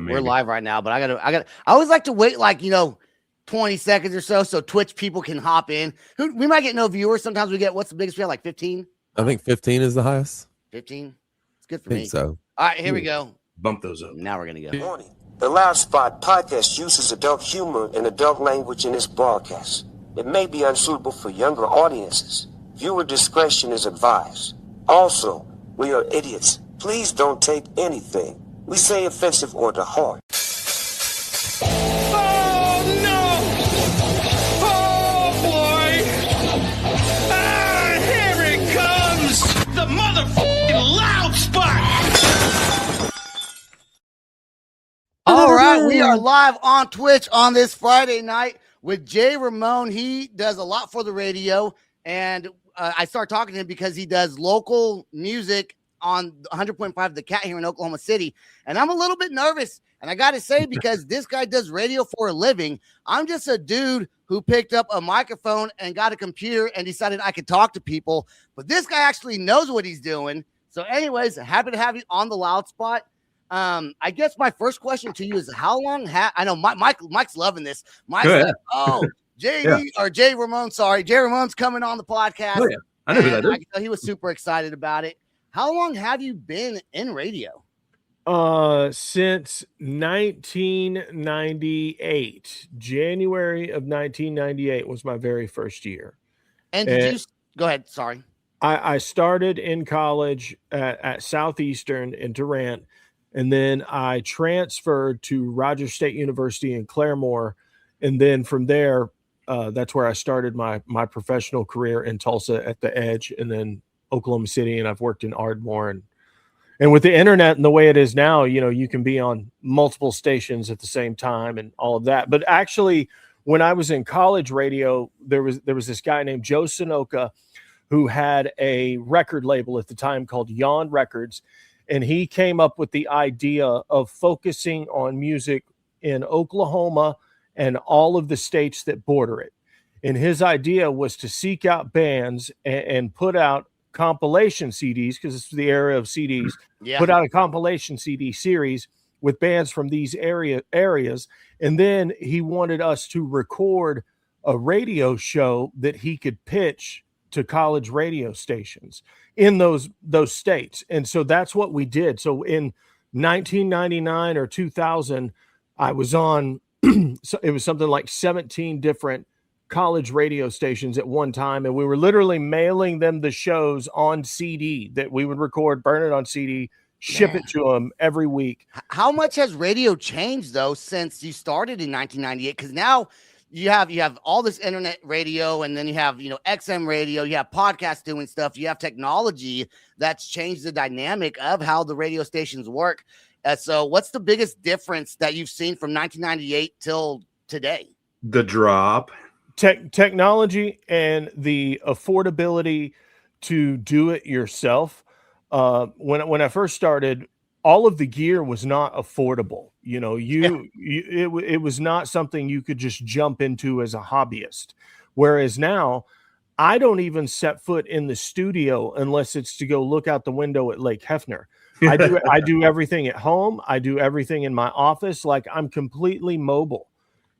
We're live right now, but I always like to wait 20 seconds or so Twitch people can hop in. We might get no viewers. Sometimes we get, what's the biggest we have, like 15? I think 15 is the highest. 15? It's good for I me. think so. All right, here we go. Bump those up. Now we're going to go. Warning. The Loud Spot podcast uses adult humor and adult language in its broadcast. It may be unsuitable for younger audiences. Viewer discretion is advised. Also, we are idiots. Please don't take anything we say offensive or to heart. Oh no! Oh boy! Ah, here it comes! The motherfucking Loud Spot! All right, we are live on Twitch on this Friday night with Jay Ramone. He does a lot for the radio, and I started talking to him because he does local music on 100.5 The KATT here in Oklahoma City, and I'm a little bit nervous, and I got to say, because this guy does radio for a living, I'm just a dude who picked up a microphone and got a computer and decided I could talk to people, but this guy actually knows what he's doing. So anyways, happy to have you on the Loud Spot. I guess my first question to you is, how long I know Mike's loving this. Mike's like, oh, Jay Ramone, sorry. Jay Ramone's coming on the podcast. Oh, yeah. I know who that is. He was super excited about it. How long have you been in radio? Since 1998. January of 1998 was my very first year. And did you go ahead? Sorry. I started in college at Southeastern in Durant, and then I transferred to Rogers State University in Claremore, and then from there, that's where I started my professional career in Tulsa at the Edge, and then Oklahoma City, and I've worked in Ardmore, and with the internet and the way it is now, you can be on multiple stations at the same time and all of that. But actually, when I was in college radio, there was this guy named Joe Sunoka who had a record label at the time called Yawn Records, and he came up with the idea of focusing on music in Oklahoma and all of the states that border it. And his idea was to seek out bands and put out compilation CDs, because it's the era of CDs, put out a compilation CD series with bands from these areas. And then he wanted us to record a radio show that he could pitch to college radio stations in those states. And so that's what we did. So in 1999 or 2000, I was on, so it was something like 17 different college radio stations at one time, and we were literally mailing them the shows on CD that we would record, burn it on CD, ship it to them every week. How much has radio changed though since you started in 1998? Because now you have all this internet radio, and then you have XM radio, you have podcasts doing stuff, you have technology that's changed the dynamic of how the radio stations work. So what's the biggest difference that you've seen from 1998 till today? The drop. Technology and the affordability to do it yourself. When I first started, all of the gear was not affordable. It was not something you could just jump into as a hobbyist. Whereas now, I don't even set foot in the studio unless it's to go look out the window at Lake Hefner. I do everything at home. I do everything in my office. Like, I'm completely mobile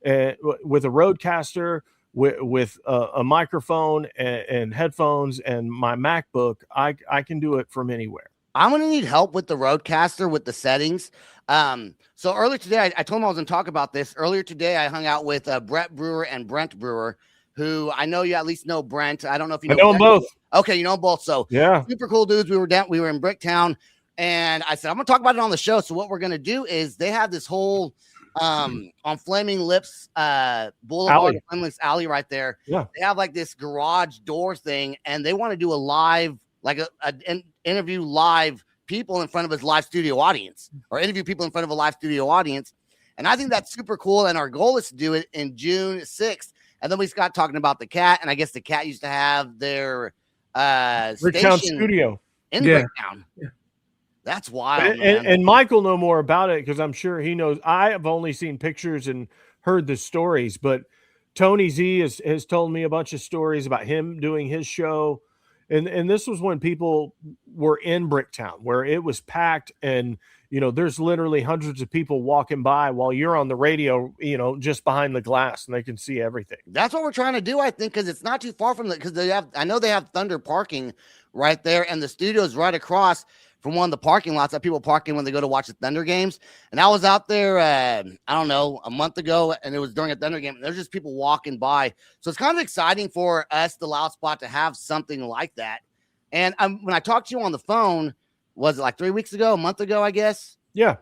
with a Rodecaster. With a microphone and headphones and my MacBook, I can do it from anywhere. I'm going to need help with the Rodecaster with the settings. So earlier today, I told him I was going to talk about this. Earlier today, I hung out with Brett Brewer and Brent Brewer, who I know you at least know Brent. I don't know if you know. I know them both. Okay, you know them both. So yeah, super cool dudes. We were in Bricktown, and I said, I'm going to talk about it on the show. So what we're going to do is they have this whole on Flaming Lips Boulevard, Flaming Lips Alley right there. Yeah, they have like this garage door thing, and they want to do a live, like an interview live people in front of his live studio audience, or interview people in front of a live studio audience. And I think that's super cool. And our goal is to do it in June 6th. And then we got talking about the KATT, and I guess the KATT used to have their Bricktown studio in Bricktown. Yeah. That's wild, and Michael know more about it because I'm sure he knows. I have only seen pictures and heard the stories, but Tony Z has told me a bunch of stories about him doing his show. And this was when people were in Bricktown, where it was packed, and there's literally hundreds of people walking by while you're on the radio, just behind the glass, and they can see everything. That's what we're trying to do, I think, because it's not too far from because I know they have Thunder parking right there, and the studio is right across from one of the parking lots that people park in when they go to watch the Thunder games. And I was out there, I don't know, a month ago, and it was during a Thunder game. And there's just people walking by. So it's kind of exciting for us, the Loud Spot, to have something like that. And when I talked to you on the phone, was it like 3 weeks ago, a month ago, I guess? Yeah.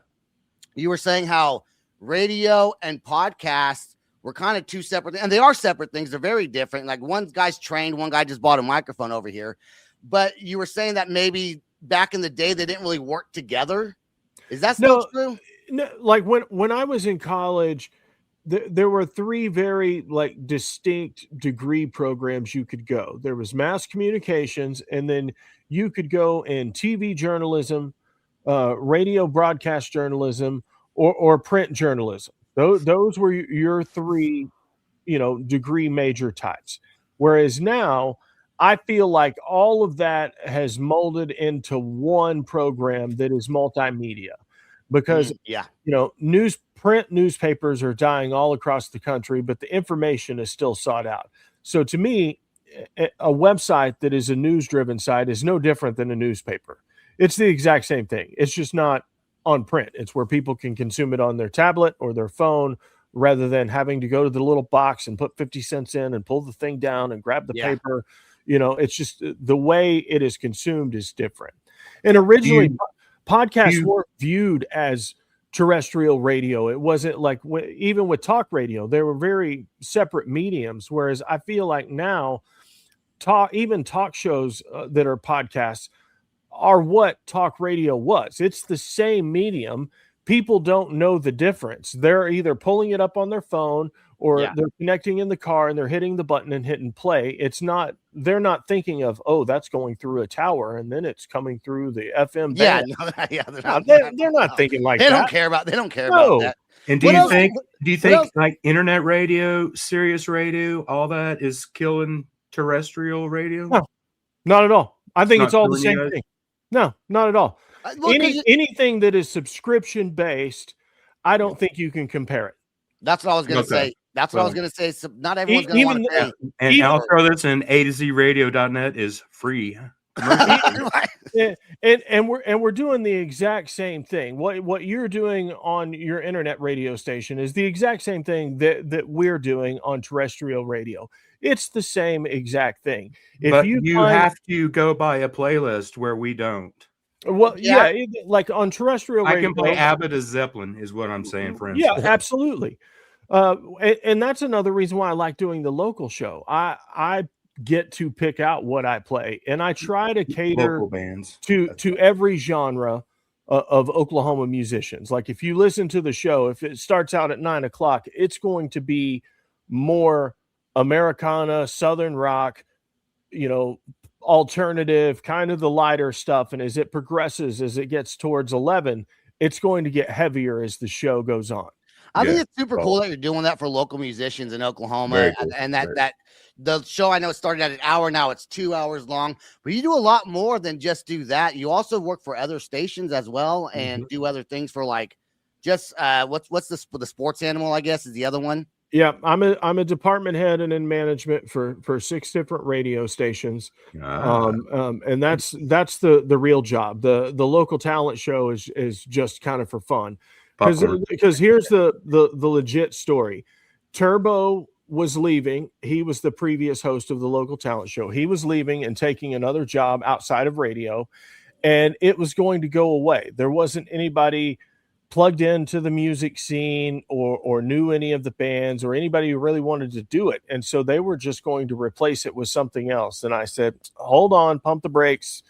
You were saying how radio and podcasts were kind of two separate, and they are separate things. They're very different. Like one guy's trained, one guy just bought a microphone over here. But you were saying that maybe back in the day they didn't really work together. Is that still true? No, like when I was in college, there were three very distinct degree programs you could go. There was mass communications, and then you could go in TV journalism, radio broadcast journalism, or print journalism. Those were your three, degree major types. Whereas now, I feel like all of that has molded into one program that is multimedia, because print newspapers are dying all across the country, but the information is still sought out. So to me, a website that is a news-driven site is no different than a newspaper. It's the exact same thing. It's just not on print. It's where people can consume it on their tablet or their phone, rather than having to go to the little box and put 50 cents in and pull the thing down and grab the paper. It's just the way it is consumed is different. And originally, podcasts weren't viewed as terrestrial radio. It wasn't like, even with talk radio, they were very separate mediums. Whereas I feel like now, even talk shows that are podcasts are what talk radio was. It's the same medium. People don't know the difference. They're either pulling it up on their phone, or they're connecting in the car and they're hitting the button and hitting play. They're not thinking of, that's going through a tower and then it's coming through the FM band. They're not thinking like that. They don't care about that. And do you think like internet radio, Sirius radio, all that is killing terrestrial radio? No, not at all. I think it's all the same thing. No, not at all. Anything that is subscription based, I don't think you can compare it. That's what I was going to say. That's what I was going to say. So not everyone's going to want to pay. And I'll throw this in, A2ZRadio.net is free. and we're doing the exact same thing. What you're doing on your internet radio station is the exact same thing that we're doing on terrestrial radio. It's the same exact thing. But you have to go by a playlist where we don't. Well, like on terrestrial radio, I can play Abbott as Zeppelin, is what I'm saying, for instance. Yeah, absolutely. And that's another reason why I like doing the local show. I get to pick out what I play, and I try to cater bands to every genre of Oklahoma musicians. Like if you listen to the show, if it starts out at 9:00, it's going to be more Americana, Southern rock, alternative, kind of the lighter stuff. And as it progresses, as it gets towards 11, it's going to get heavier as the show goes on. I think it's super cool that you're doing that for local musicians in Oklahoma. Cool. And that the show, I know it started at an hour, now it's 2 hours long, but you do a lot more than just do that. You also work for other stations as well, and do other things for like just what's the sports animal, I guess, is the other one. Yeah, I'm a department head and in management for 6 different radio stations, and that's the real job. The local talent show is just kind of for fun, because here's the legit story. Turbo was leaving. He was the previous host of the local talent show. He was leaving and taking another job outside of radio, and it was going to go away. There wasn't anybody plugged into the music scene or knew any of the bands or anybody who really wanted to do it. And so they were just going to replace it with something else. And I said, hold on, pump the brakes.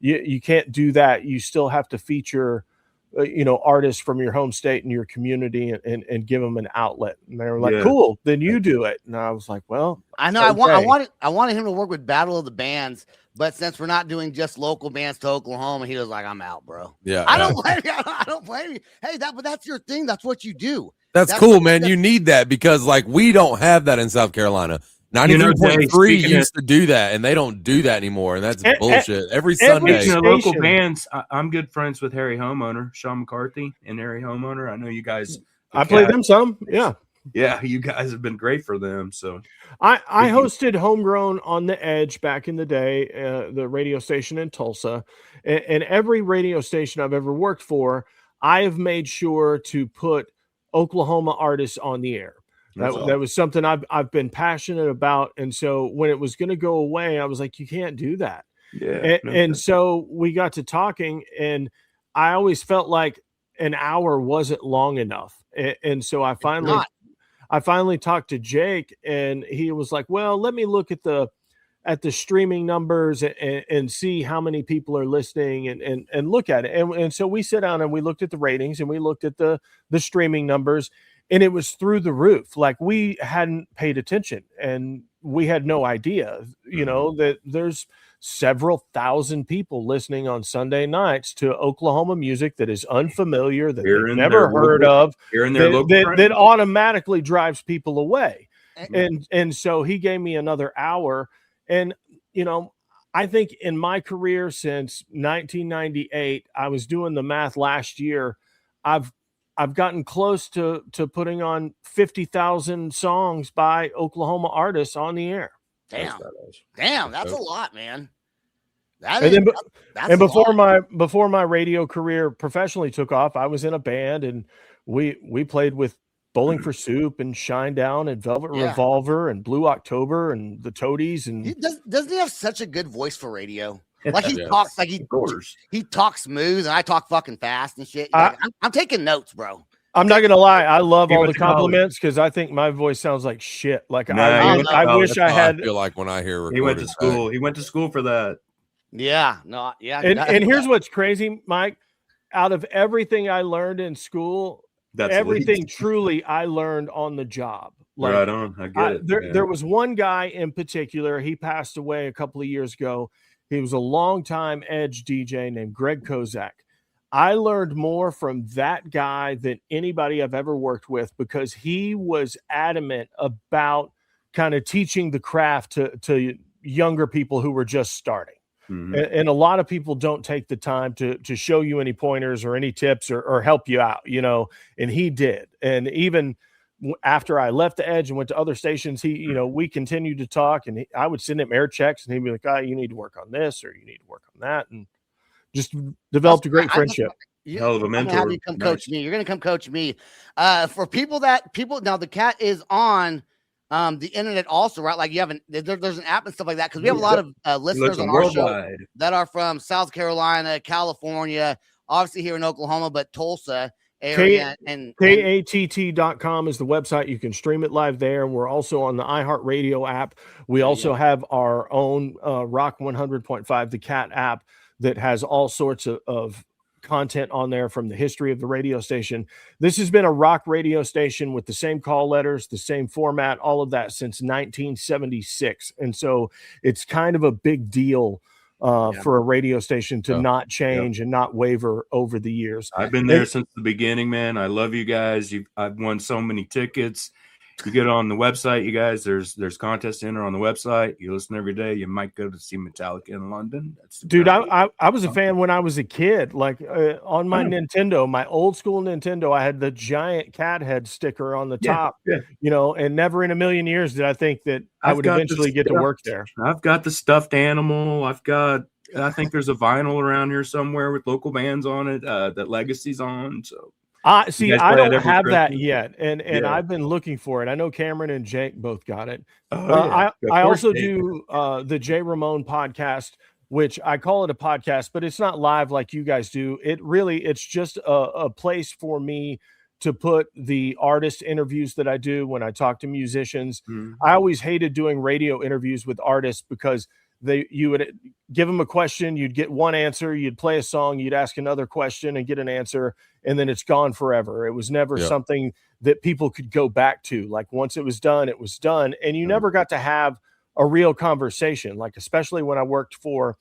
You can't do that. You still have to feature, artists from your home state and your community and give them an outlet. And they were like, cool, then you do it. And I was like, well, I know. Okay. I wanted him to work with Battle of the Bands, but since we're not doing just local bands to Oklahoma, he was like, I'm out, bro. Yeah. I don't blame you. Hey, but that's your thing. That's what you do. That's cool, man. You need that because like we don't have that in South Carolina. 93.3 Jay, used to do that, and they don't do that anymore, and that's bullshit. Every every Sunday. Speaking of local station. bands, I'm good friends with Harry Homeowner, Sean McCarthy, and Harry Homeowner. I know you guys. I played them some. Yeah. Yeah, you guys have been great for them. So I hosted Homegrown on the Edge back in the day, the radio station in Tulsa, and every radio station I've ever worked for, I have made sure to put Oklahoma artists on the air. That was something I've been passionate about, and so when it was going to go away, I was like, you can't do that. yeah, And so we got to talking, and I always felt like an hour wasn't long enough, and so I finally talked to Jake, and he was like, well, let me look at the streaming numbers and see how many people are listening and look at it. And so we sit down and we looked at the ratings and we looked at the streaming numbers, and it was through the roof. Like, we hadn't paid attention, and we had no idea, that there's several thousand people listening on Sunday nights to Oklahoma music that is unfamiliar, that they've never heard of, that automatically drives people away. And so he gave me another hour. And, I think in my career since 1998, I was doing the math last year, I've gotten close to putting on 50,000 songs by Oklahoma artists on the air. Damn, that's a lot, man. Before my radio career professionally took off, I was in a band, and we played with Bowling for Soup and Shinedown and Velvet Revolver and Blue October and the Toadies. And doesn't he have such a good voice for radio? Like, he talks like he talks smooth, and I talk fucking fast and shit. I'm taking notes, bro. I'm not gonna lie, I love all the compliments because I think my voice sounds like shit. Like, I wish I had. I feel like when I hear he went to school. He went to school for that. Yeah, no, yeah. And here's what's crazy, Mike. Out of everything I learned in school, everything truly I learned on the job. Like, right on. I get it. There was one guy in particular. He passed away a couple of years ago. He was a longtime Edge DJ named Greg Kozak. I learned more from that guy than anybody I've ever worked with, because he was adamant about kind of teaching the craft to younger people who were just starting. Mm-hmm. And a lot of people don't take the time to show you any pointers or any tips or help you out, and he did. And even after I left the Edge and went to other stations, we continued to talk, and I would send him air checks, and he'd be like, you need to work on this, or you need to work on that. And just developed a great friendship. Hell of a mentor. Have you come coach me. You're going to come coach me. For people now, the KATT is on the internet also, right? Like, there's an app and stuff like that, because we have a lot of listeners on our show that are from South Carolina, California, obviously here in Oklahoma, but Tulsa area. And KATT.com is the website. You can stream it live there. And we're also on the iHeartRadio app. We also have our own Rock 100.5, the KATT app, that has all sorts of content on there from the history of the radio station. This has been a rock radio station with the same call letters, the same format, all of that since 1976. And so it's kind of a big deal for a radio station to not change and not waver over the years. I've been there since the beginning, man. I love you guys. I've won so many tickets. You get on the website, you guys. There's contests to enter on the website. You listen every day. You might go to see Metallica in London. Dude, I was a fan when I was a kid. Like, on my Nintendo, my old school Nintendo, I had the giant cat head sticker on the top. And never in a million years did I think that I would eventually get to work there. I've got the stuffed animal. I think there's a vinyl around here somewhere with local bands on it that Legacy's on. So. See, I don't have that yet, and I've been looking for it. I know Cameron and Jake both got it. I also do the Jay Ramone podcast, which I call it a podcast, but it's not live like you guys do. It's just a place for me to put the artist interviews that I do when I talk to musicians. I always hated doing radio interviews with artists because you would give them a question, you'd get one answer, you'd play a song, you'd ask another question and get an answer, and then it's gone forever. It was never something that people could go back to. Like, once it was done, and you never got to have a real conversation. Like, especially when I worked for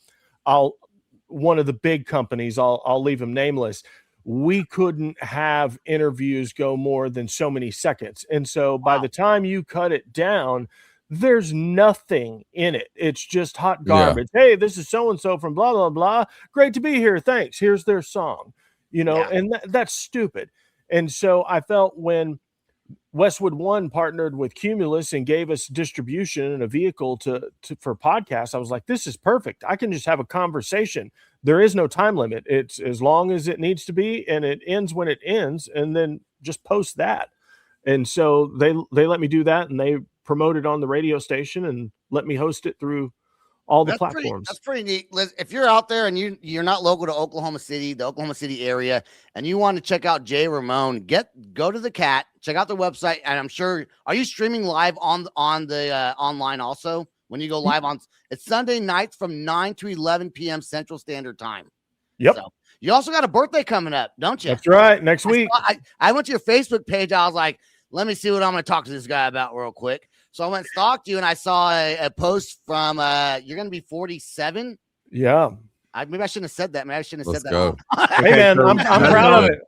one of the big companies, I'll leave them nameless. We couldn't have interviews go more than so many seconds. And so by the time you cut it down, There's nothing in it. It's just hot garbage. Hey, this is so-and-so from blah, blah, blah. Great to be here. Thanks. Here's their song, and that's stupid. And so I felt when Westwood One partnered with Cumulus and gave us distribution and a vehicle for podcasts, I was like, this is perfect. I can just have a conversation. There is no time limit. It's as long as it needs to be, and it ends when it ends, and then just post that. And so they let me do that, and they promote it on the radio station and let me host it through all the platforms. That's pretty neat. If you're out there and you're not local to Oklahoma City, the Oklahoma City area, and you want to check out Jay Ramone, go to the KATT, check out their website, and I'm sure, are you streaming live on the online also? When you go live it's Sunday nights from 9 to 11 p.m. Central Standard Time. Yep. So you also got a birthday coming up, don't you? That's right. Next week. I went to your Facebook page. I was like, let me see what I'm going to talk to this guy about real quick. So I went and stalked you, and I saw a post from you're going to be 47. Yeah. Maybe I shouldn't have said that. Maybe I shouldn't have Let's said go. that. Hey, man, I'm proud of it.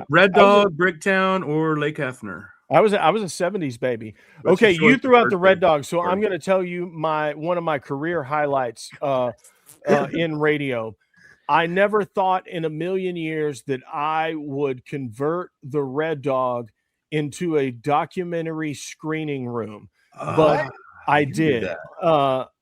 Red Dog, Bricktown, or Lake Hefner. I was a 70s baby. That's Okay, you threw out the birthday. Red Dog, so I'm going to tell you one of my career highlights in radio. I never thought in a million years that I would convert the Red Dog into a documentary screening room, but I did.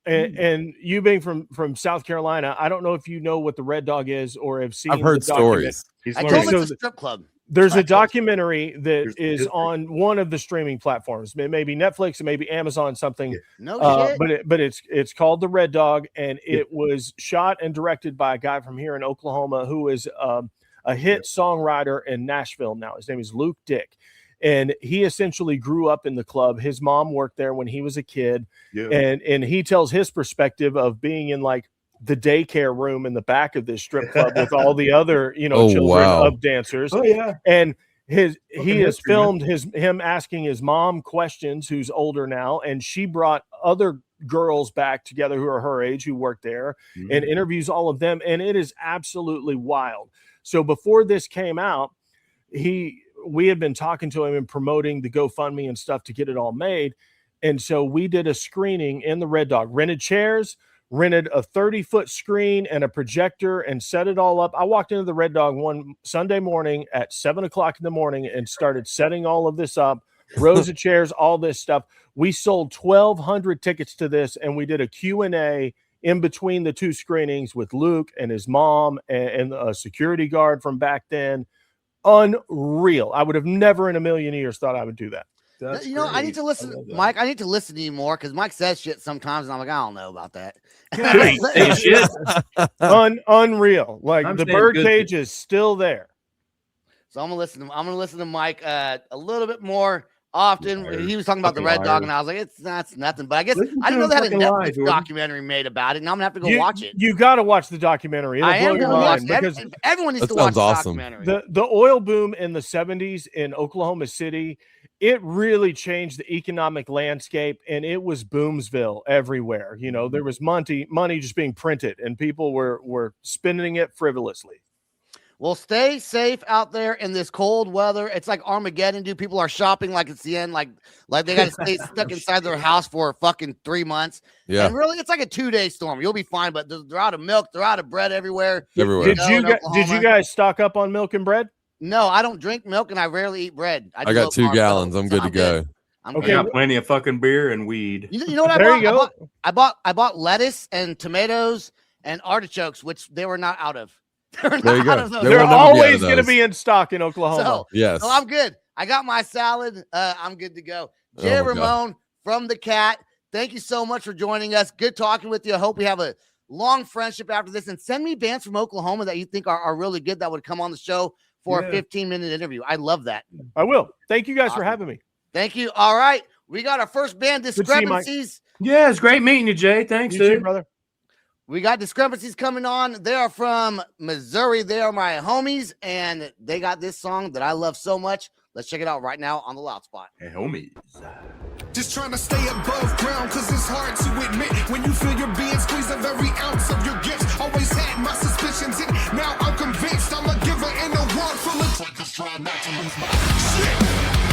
And you being from South Carolina, I don't know if you know what the Red Dog is or have seen. I've heard stories. I told him it's a strip club. There's a documentary that is on one of the streaming platforms, maybe Netflix and maybe Amazon, something. No shit. But it's called The Red Dog, and it was shot and directed by a guy from here in Oklahoma who is a hit songwriter in Nashville now. His name is Luke Dick. And he essentially grew up in the club. His mom worked there when he was a kid. Yeah. And he tells his perspective of being in like the daycare room in the back of this strip club with all the other, children of dancers. Oh, yeah. And he has filmed him asking his mom questions, who's older now, and she brought other girls back together who are her age who worked there and interviews all of them. And it is absolutely wild. So before this came out, we had been talking to him and promoting the GoFundMe and stuff to get it all made. And so we did a screening in the Red Dog, rented chairs, rented a 30-foot screen and a projector, and set it all up. I walked into the Red Dog one Sunday morning at 7:00 in the morning and started setting all of this up, rows of chairs, all this stuff. We sold 1,200 tickets to this, and we did a Q&A in between the two screenings with Luke and his mom and a security guard from back then. Unreal. I would have never in a million years thought I would do that. I need to listen, Mike. I need to listen to you more because Mike says shit sometimes, and I'm like, I don't know about that. Unreal. Like the birdcage is still there. So I'm gonna listen to Mike a little bit more often. He was talking about the Red Dog, and I was like, that's nothing. But I guess I didn't know they had a Netflix documentary made about it. Now I'm gonna have to go watch it. You got to watch the documentary. It'll blow your mind because everyone needs to watch the documentary. The oil boom in the 70s in Oklahoma City, it really changed the economic landscape, and it was Boomsville everywhere. There was money just being printed, and people were spending it frivolously. Well, stay safe out there in this cold weather. It's like Armageddon, dude. People are shopping like it's the end, like they got to stay stuck inside their house for fucking 3 months. Yeah, and really, it's like a 2-day storm. You'll be fine, but they're out of milk, they're out of bread everywhere. Did you guys stock up on milk and bread? No, I don't drink milk, and I rarely eat bread. I got 2 gallons. I'm good to go. I got plenty of fucking beer and weed. You know what I bought? I bought lettuce and tomatoes and artichokes, which they were not out of. There you go. They're always going to be in stock in Oklahoma. So I'm good. I got my salad. I'm good to go. Jay Ramone from the KATT. Thank you so much for joining us. Good talking with you. I hope we have a long friendship after this. And send me bands from Oklahoma that you think are really good that would come on the show for a 15-minute interview. I love that. I will. Thank you guys for having me. Thank you. All right. We got our first band, Discrepancies. Yeah, it's great meeting you, Jay. Thanks, dude. Too, brother. We got Discrepancies coming on. They are from Missouri. They are my homies, and they got this song that I love so much. Let's check it out right now on the Loud Spot. Hey, homies. Just trying to stay above ground, cause it's hard to admit when you feel you're being squeezed of every ounce of your gifts. Always had my suspicions, and now I'm convinced I'm a giver in a world full of truckers trying not to lose my shit.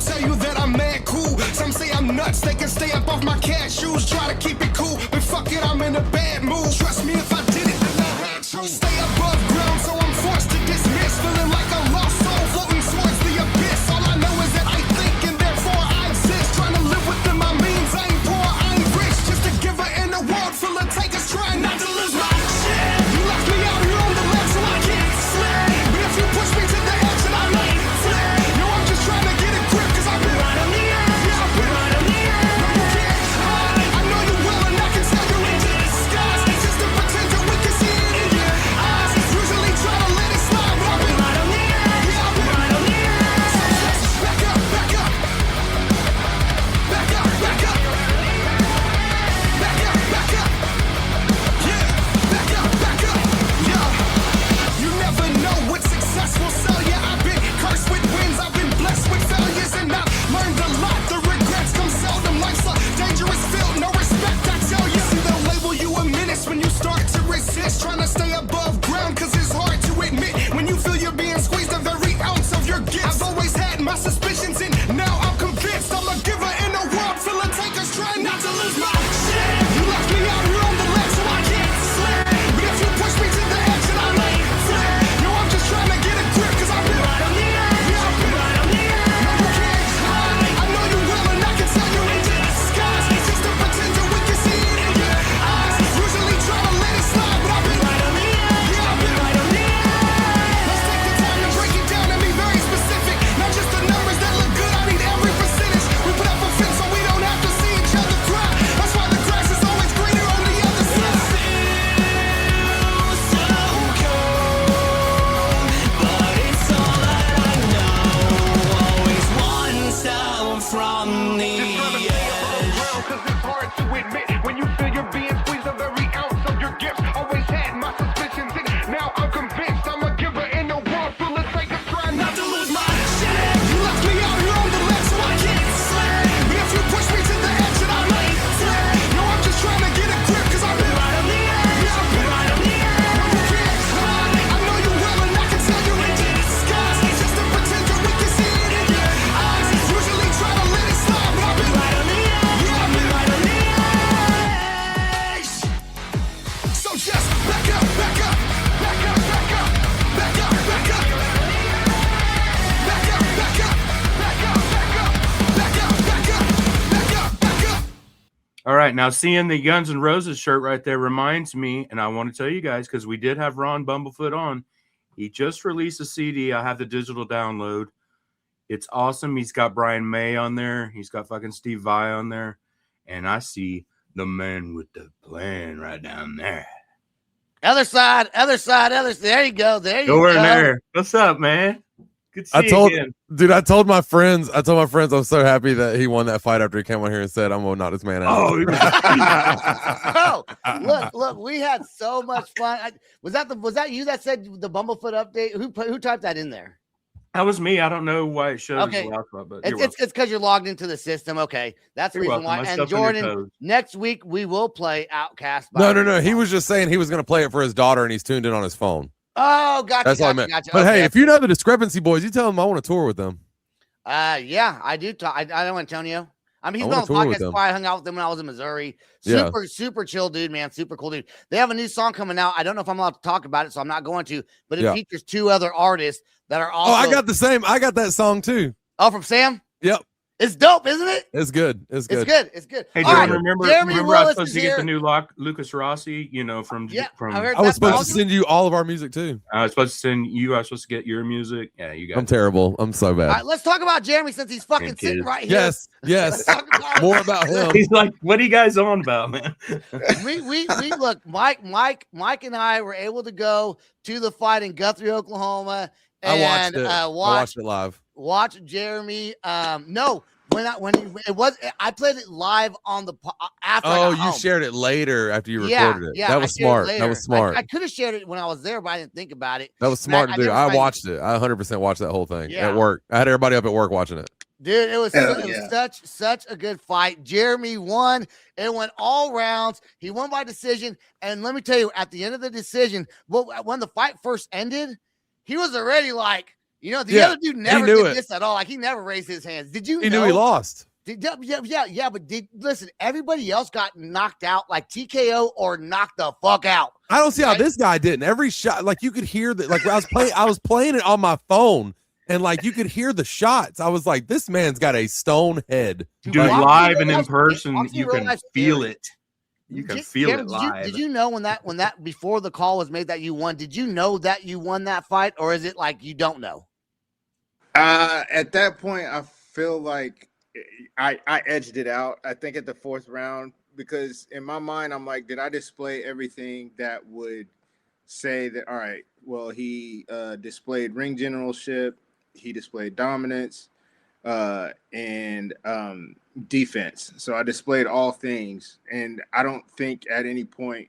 I'll tell you that I'm mad cool. Some say I'm nuts, they can stay up off my cashews. Try to keep it cool, but fuck it, I'm in a bad mood. Trust me, if I did it, then I had to. Stay above ground, so I'm forced to dismiss. Feeling like a lost soul floating towards the abyss. All I know is that I think and therefore I exist. Trying to live within my means, I ain't poor, I ain't rich. Just a giver in a world full of takers, trying not to lose my shit. You left me out here on the left, so I can't slay. But if you push me to the edge, then I might flay. No, I'm just trying to get a grip, cause I've been right on the edge. Yeah, I've been right on the edge. No, you can't hide. I know you will, and I can tell you into disguise. It's just a pretender, we can see it in your eyes. Usually try to let it slide, but I've been right on the edge. Yeah, I've been right on the edge. So just back up, back up. Back up, back up. Back up, back up. Yeah, back up, back up. Yeah. You never know what success will sell you. I've been cursed with wins, I've been blessed with failures, and I've learned a lot. The regrets come seldom. Life's a dangerous field, no respect, I tell you. See, they'll label you a menace when you start to resist. Trying to stay above ground, cause it's hard to admit when you feel you're being squeezed of every ounce of your gifts. I've always had my suspicions, and now I'm convinced I'm a giver in a world full of takers, trying not to lose my shit. You left me out here on the left, so I can't slay. But if you push me to the edge, then I might flay. No, I'm just trying to get a grip, cause I've been right on the edge. Yeah, I've been right on the edge. No, you can't hide. I know you will, and I can tell you into disguise. It's just a pretender, we can see it in your eyes. Usually try to let it slide, but I've been right on the edge. Yeah, I've been right on the edge. Let's take the time to break it down and be very specific. Not just the numbers that look good, I need every percentage. We put up a fence so we don't have to see each other cry. That's why the grass is always greener on the other side. From the Cause it's hard to admit when you feel you're being squeezed of every ounce of your gifts. Always had my suspicions, and now I'm convinced I'm a giver in a world full of takers, trying not to lose my shit. You left me out here on the left, so I can't slay. But if you push me to the edge, then I might flay. No, I'm just trying to get a grip, cause I've been right on the edge. Yeah, I've been right on the edge. No, you can't hide. I know you will, and I can tell you into disguise. It's just a pretender, we can see it in your eyes. Usually try to let it slide, but I've been right on the edge. Yeah, I've been right on the edge. So just back up, back up, back up, back up, back up, back up, back up, back up, back up, back up, back up, back up, back up. All right, now seeing the Guns N' Roses shirt right there reminds me, and I want to tell you guys because we did have Ron Bumblefoot on. He just released a CD. I have the digital download. It's awesome. He's got Brian May on there. He's got fucking Steve Vai on there, and I see the man with the plan right down there. Other side, other side, other side. There you go. There you Go go. in there. What's up, man? Good to see you again. I told my friends, I'm so happy that he won that fight after he came on here and said, I'm gonna knock this man out. Oh, look, we had so much fun. Was that you that said the Bumblefoot update? Who typed that in there? That was me. I don't know why it shows Okay. the last one, but It's because you're logged into the system. Okay, that's the You're reason welcome. why. I And stepped on your Jordan, toes. next week we will play Outcast. No. He was just saying he was gonna play it for his daughter and he's tuned in on his phone. Oh, gotcha. That's all I meant. Gotcha. But Okay. hey, if you know the Discrepancy Boys, you tell them I want to tour with them. Yeah, I do. I know Antonio. I mean, he's I been on wanna the tour with podcast them. before. I hung out with them when I was in Missouri. Yeah. Super chill dude, man. Super cool dude. They have a new song coming out. I don't know if I'm allowed to talk about it, so I'm not going to. But it Yeah. features two other artists that are also. Oh, I got the same. I got that song too. Oh, from Sam. Yep. It's dope, isn't it? It's good. It's good. It's good. Hey, All Jordan, right, remember Jeremy I was Willis supposed is to get here. the new Lucas Rossi, from Yeah, from I heard I was that's supposed to awesome. send you all of our music too. I was supposed to send you. I was supposed to get your music. Yeah, you got I'm it. terrible. I'm so All bad. right, let's talk about Jeremy since he's fucking Thank sitting you. right here. Yes. Let's talk about More about him. He's like, what are you guys on about, man? we look, Mike and I were able to go to the fight in Guthrie, Oklahoma, and I watched it. I watched it live. watch Jeremy. No, I played it live on the after. I Oh, got you home. shared it later after you Yeah, recorded it. yeah, That I was shared it smart. That later. was smart. I could have shared it when I was there, but I didn't think about it. That was smart I to do. never I tried- watched it. I 100% watched that whole thing Yeah. at work. I had everybody up at work watching it. Dude, it was Hell yeah. such a good fight. Jeremy won. It went all rounds. He won by decision. And let me tell you, at the end of the decision, when the fight first ended, he was already like You know, the other dude never knew did it. this at all. Like he never raised his hands. Did you? He knew he lost. Yeah. But listen? Everybody else got knocked out, like TKO or knocked the fuck out. I don't see how this guy didn't. Every shot, like you could hear that. Like I was playing it on my phone, and like you could hear the shots. I was like, this man's got a stone head. Dude, Boxing live and real in life- person, Boxing you real can life feel scary. it. You can feel it live. Did you know when that before the call was made that you won? Did you know that you won that fight, or is it like you don't know? At that point, I feel like I edged it out. I think at the 4th round, because in my mind, I'm like, did I display everything that would say that? All right, well, he displayed ring generalship, he displayed dominance, and defense. So I displayed all things, and I don't think at any point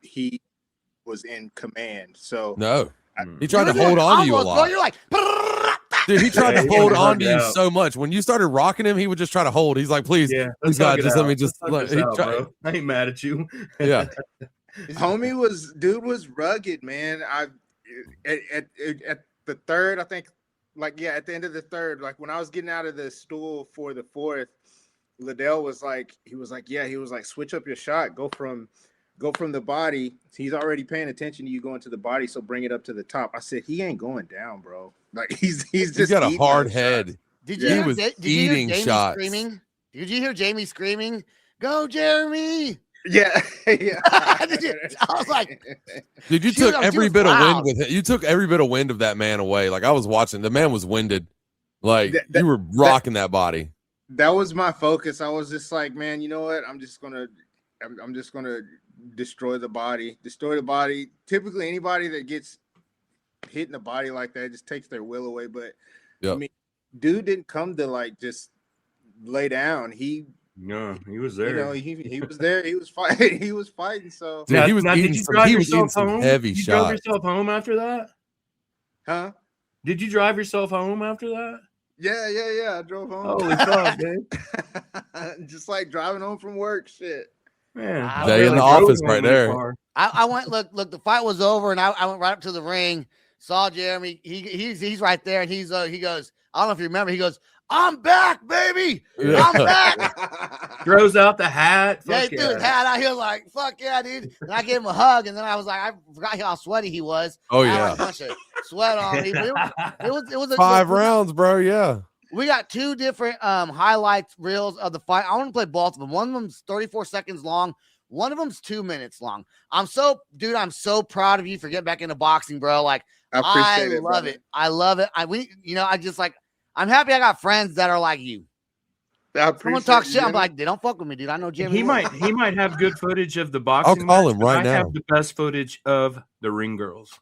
he was in command. So No, he tried to hold on to you a lot. Bro, you're like, Dude, he tried to he hold got on to hugged you out. so much. When you started rocking him, he would just try to hold. He's like, please, please, God, just let me just. Let's He hug it out, tried- bro. I ain't mad at you. yeah, homie was rugged, man. At the 3rd, I think, like, yeah, at the end of the 3rd, like when I was getting out of the stool for the 4th, Liddell was like, switch up your shot, go from the body. He's already paying attention to you going to the body, so bring it up to the top. I said, he ain't going down, bro. Like he's just got a eating hard those head. shots. did He you hear, was did you hear eating Jamie shots. screaming? Did you hear Jamie screaming? Go, Jeremy! Yeah, yeah. I was like, Dude, you She was- took she every was bit of loud. wind with it. You took every bit of wind of that man away. Like I was watching, the man was winded. Like you were rocking that body. That was my focus. I was just like, man, you know what? I'm just gonna destroy the body. Typically, anybody that gets hit in the body like that just takes their will away. But Yep. I mean, dude didn't come to like just lay down. He was there. You know, he was there. He was fighting. He was fighting. So, Dude, he was did eating you some, drive he was eating yourself some home? heavy You drove shots. yourself home after that? huh? Did you drive yourself home after that? Yeah. I drove home. Holy fuck, man. Just like driving home from work. Shit. Man, I Jay in really the drove office right there. I went, look, the fight was over, and I went right up to the ring, saw Jeremy. He's right there, and he goes, I don't know if you remember, he goes, I'm back, baby. Yeah. I'm back. Throws out the hat. Yeah, he Fuck threw his hat out. He was like, fuck yeah, dude. And I gave him a hug, and then I was like, I forgot how sweaty he was. Oh I had yeah, a bunch of sweat on me. But it was a 5 rounds, bro. Yeah. We got 2 different highlights reels of the fight. I want to play both of them. One of them's 34 seconds long. One of them's 2 minutes long. I'm so proud of you for getting back into boxing, bro. Like I appreciate it. love brother. it. I love it. I'm happy I got friends that are like you. I Someone appreciate talk it, shit, I'm Jimmy. like, they don't fuck with me, dude. I know Jimmy. He Willis. might have good footage of the boxing. call match, him but right I now. have the best footage of the ring girls.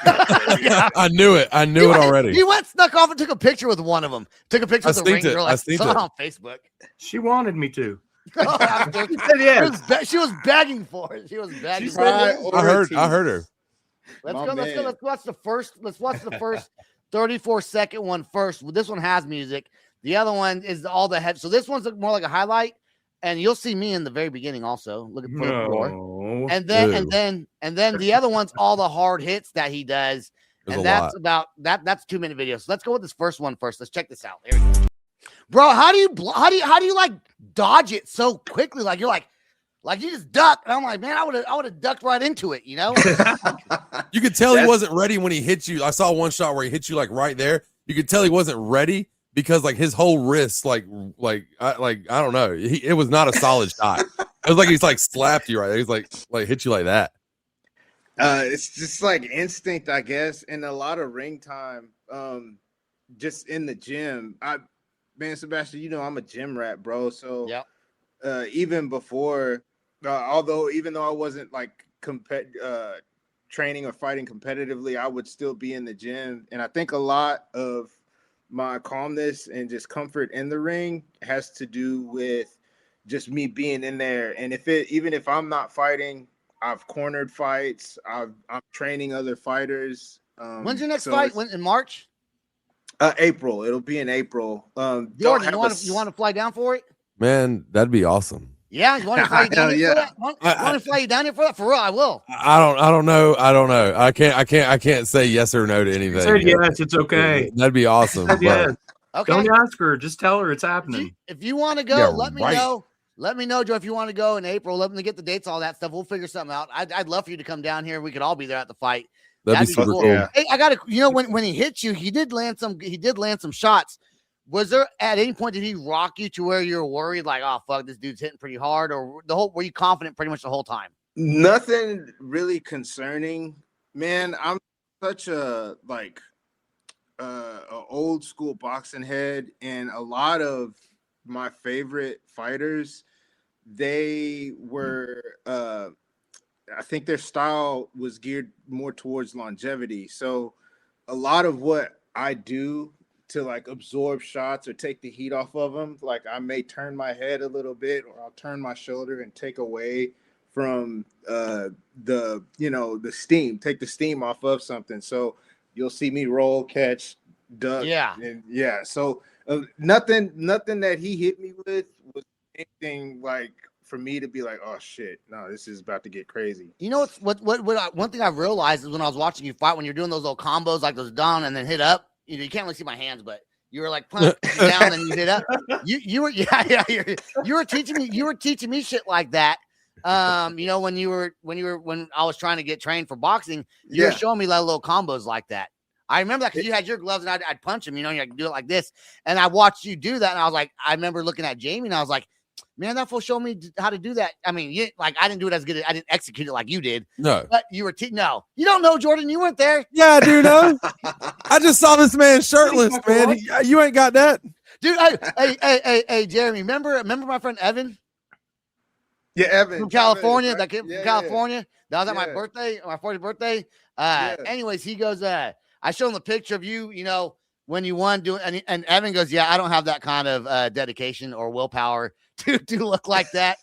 I knew it. I knew it already. He went, snuck off, and took a picture with one of them. Took a picture I with the ring seen it. girl. I I seen saw it it. on Facebook. She wanted me to. She said yes. she was begging for it. She was begging. She for it. said I heard her. Let's My go. man. Let's watch the first. Let's watch the first 34-second one first. This one has music. The other one is all the head. So this one's more like a highlight, and you'll see me in the very beginning also. Look at the floor. No. And then Ew. and then the other one's all the hard hits that he does. There's And a that's lot. about that. That's 2-minute videos. So let's go with this first one first. Let's check this out. Here we go. Bro, how do you like dodge it so quickly? Like you're like you just duck. And I'm like, man, I would have ducked right into it, you know? You could tell he wasn't ready when he hit you. I saw one shot where he hit you like right there. You could tell he wasn't ready because like his whole wrist, I don't know. It was not a solid shot. It was like he's like slapped you right there. He's like hit you like that. It's just like instinct, I guess, and a lot of ring time. Just in the gym. Man, Sebastian, you know I'm a gym rat, bro. So Yep. Even before, even though I wasn't like training or fighting competitively, I would still be in the gym. And I think a lot of my calmness and just comfort in the ring has to do with just me being in there. And even if I'm not fighting, I've cornered fights. I'm training other fighters. When's your next fight? When in March? April. It'll be in April. Jordan, you want to fly down for it? Man, that'd be awesome. Yeah, you want to fly you down Hell here for yeah. that? Want to fly you down here for that? For real, I will. I don't know. I can't say yes or no to anything. Said yes, it's okay. That'd be awesome. Said yes. Okay. Don't ask her. Just tell her it's happening. If you want to go, Yeah, let me right. know. Let me know, Joe, if you want to go in April. Let me get the dates, all that stuff. We'll figure something out. I'd love for you to come down here. We could all be there at the fight. That'd be super cool. Yeah. Hey, I got to, when he hit you, he did land some shots. Was there at any point, did he rock you to where you were worried, like, oh, fuck, this dude's hitting pretty hard? Or were you confident pretty much the whole time? Nothing really concerning, man. I'm such a old school boxing head, and a lot of my favorite fighters, they were I think their style was geared more towards longevity. So a lot of what I do to like absorb shots or take the heat off of them, like I may turn my head a little bit, or I'll turn my shoulder and take away from the steam, take the steam off of something. So you'll see me roll, catch, duck. Yeah. And yeah. So nothing that he hit me with was anything like for me to be like, oh shit, no, this is about to get crazy. You know one thing I realized is when I was watching you fight, when you're doing those little combos like those down and then hit up, you can't really see my hands, but you were like punch down and you hit up. You were teaching me shit like that. When I was trying to get trained for boxing, you were showing me like little combos like that. I remember that because you had your gloves and I'd punch him, you could do it like this. And I watched you do that. And I was like, I remember looking at Jamie and I was like, man, that fool showed me how to do that. I mean, I didn't do it as good. I didn't execute it like you did. No, but you were no, you don't know, Jordan. You weren't there. Yeah, I do know. I just saw this man shirtless, man. You ain't got that, dude. Hey, Jeremy. Remember my friend Evan? Yeah, Evan from California. Evan, that kid from California. That was at my birthday, my 40th birthday. Anyways, he goes, I showed him the picture of you, when you won doing, and Evan goes, yeah, I don't have that kind of dedication or willpower to look like that.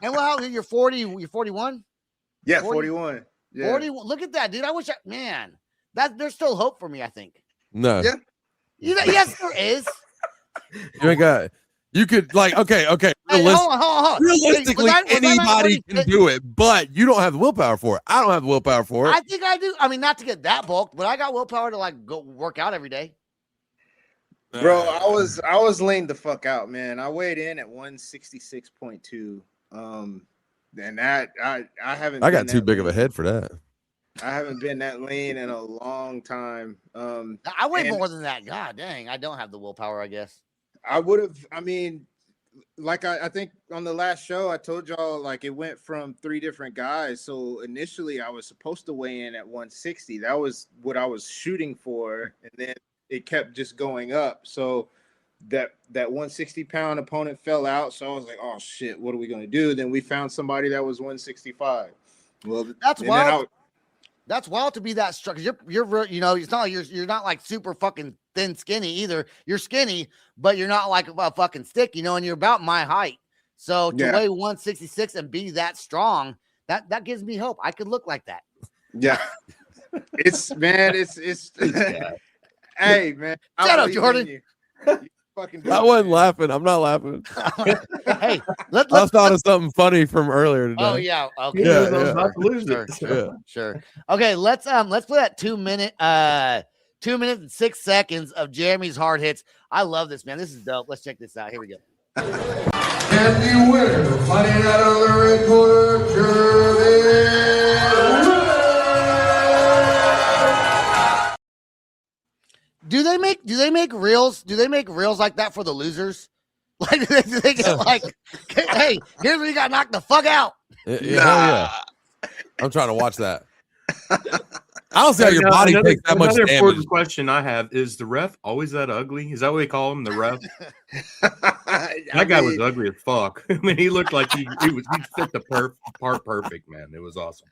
And well, you're 40, you're 41? Yeah, 41. Yeah. 41. Look at that, dude. I wish there's still hope for me, I think. No. Yeah. Yes, there is. You ain't got. You could okay. Hey, hold on. Realistically, anybody can do it, but you don't have the willpower for it. I don't have the willpower for it. I think I do. I mean, not to get that bulked, but I got willpower to go work out every day. Bro, I was lean the fuck out, man. I weighed in at 166.2. And that I haven't. I got too big of a head for that. I haven't been that lean in a long time. I weigh more than that. God dang, I don't have the willpower, I guess. I would have, I think on the last show, I told y'all, like, it went from 3 different guys. So initially I was supposed to weigh in at 160. That was what I was shooting for. And then it kept just going up. So that 160-pound opponent fell out. So I was like, oh shit, what are we going to do? Then we found somebody that was 165. Well, that's wild. That's wild to be that strong. You're it's not like you're not like super fucking thin skinny either. You're skinny, but you're not like a fucking stick, and you're about my height. So to weigh 166 and be that strong, that gives me hope. I could look like that. Yeah. It's hey man. Shut up, Jordan. You fucking I wasn't laughing. I'm not laughing. Hey, I thought of something funny from earlier today. Oh yeah, okay. Yeah, I was about to lose it. Sure. Okay, let's play that 2 minutes and 6 seconds of Jeremy's hard hits. I love this, man. This is dope. Let's check this out. Here we go. And the winner, fighting out of the red corner, Jeremy. Do they make reels? Do they make reels like that for the losers? Like do they get like, hey, here's where you got knocked the fuck out. Yeah. I'm trying to watch that. I don't see how your body takes that much damage. Another question I have is: the ref always that ugly? Is that what they call him, the ref? That guy was ugly as fuck. I mean, he looked like he fit the part perfect, man. It was awesome.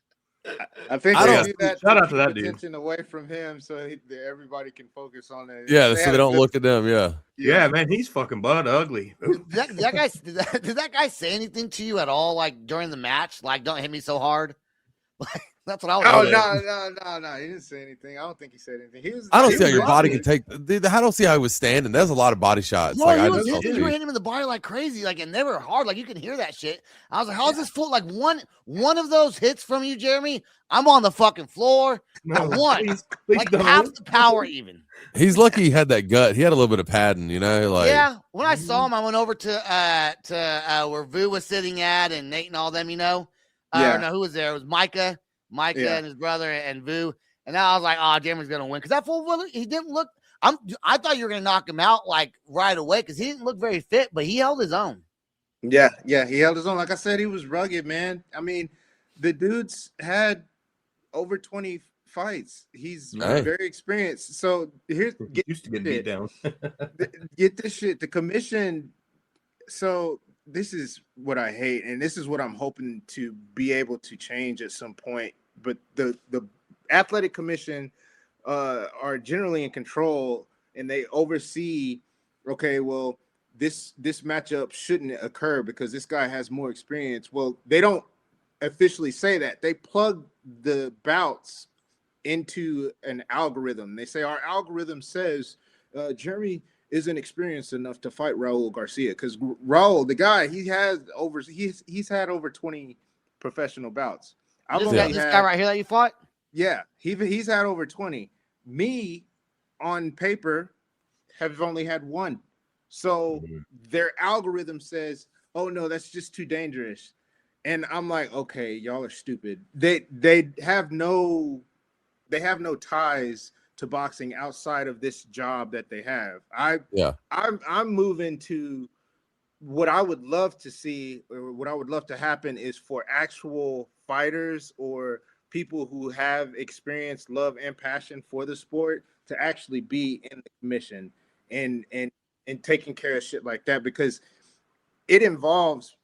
I think I don't, do that shout out to that dude. Attention away from him, so everybody can focus on it. Yeah, so they don't look at them. Yeah, man, he's fucking butt ugly. Did that guy say anything to you at all, like during the match? Like, don't hit me so hard. That's what I was. No. He didn't say anything. I don't think he said anything. I don't he see how was your body running. can take. I don't see how he was standing. There's a lot of body shots. No, Like I you just don't were see. hitting him in the body like crazy, like, and they were hard. Like you can hear that shit. I was like, "How's this foot?" Like one of those hits from you, Jeremy. I'm on the fucking floor. No, One, please like don't. half the power, even. He's lucky he had that gut. He had a little bit of padding, you know. Like Yeah, when I saw him, I went over to where Vu was sitting at, and Nate and all them. You know, Yeah. no, who was there? It was Micah Yeah. and his brother and Vu. And now I was like, "Oh, Jeremy's gonna win," because that fool, he didn't look. I thought you were gonna knock him out like right away because he didn't look very fit, but he held his own. Yeah, he held his own. Like I said, he was rugged, man. I mean, the dude's had over 20 fights. He's very experienced. So here's used to get beat down. Get this shit. The commission. So this is what I hate, and this is what I'm hoping to be able to change at some point. But the athletic commission are generally in control, and they oversee. Okay, well, this matchup shouldn't occur because this guy has more experience. Well, they don't officially say that. They plug the bouts into an algorithm. They say our algorithm says Jeremy isn't experienced enough to fight Raul Garcia, because Raul, the guy, he's had over 20 professional bouts. This guy right here that you fought? Yeah, he's had over 20. Me, on paper, have only had one. So their algorithm says, "Oh no, that's just too dangerous." And I'm like, "Okay, y'all are stupid." They have no ties to boxing outside of this job that they have. I'm moving to what I would love to see, or what I would love to happen, is for actual fighters or people who have experience, love, and passion for the sport to actually be in the commission and taking care of shit like that, because it involves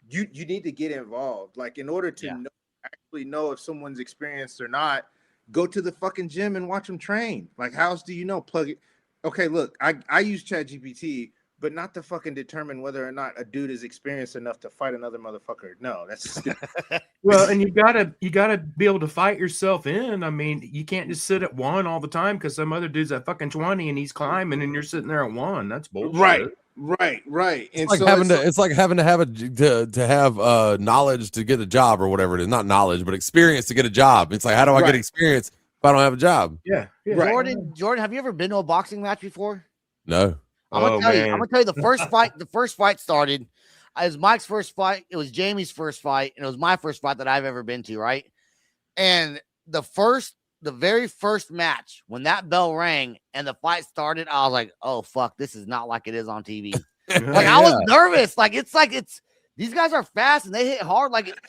you need to get involved. Like, in order to actually know if someone's experienced or not, go to the fucking gym and watch them train. Like, how else do you know? Plug it. Okay, look, I use ChatGPT, but not to fucking determine whether or not a dude is experienced enough to fight another motherfucker. No, that's stupid. Well, and you gotta be able to fight yourself in. I mean, you can't just sit at one all the time because some other dude's at fucking 20 and he's climbing and you're sitting there at one. That's bullshit. Right. It's like having to have knowledge to get a job, or whatever it is. Not knowledge, but experience to get a job. It's like, how do I get experience if I don't have a job? Yeah. Jordan, have you ever been to a boxing match before? No. I'm gonna tell you the first fight. The first fight started. It was Mike's first fight. It was Jamie's first fight, and it was my first fight that I've ever been to. Right, and the very first match, when that bell rang and the fight started, I was like, "Oh fuck, this is not like it is on TV." Like, I was nervous. Like it's these guys are fast and they hit hard. Like,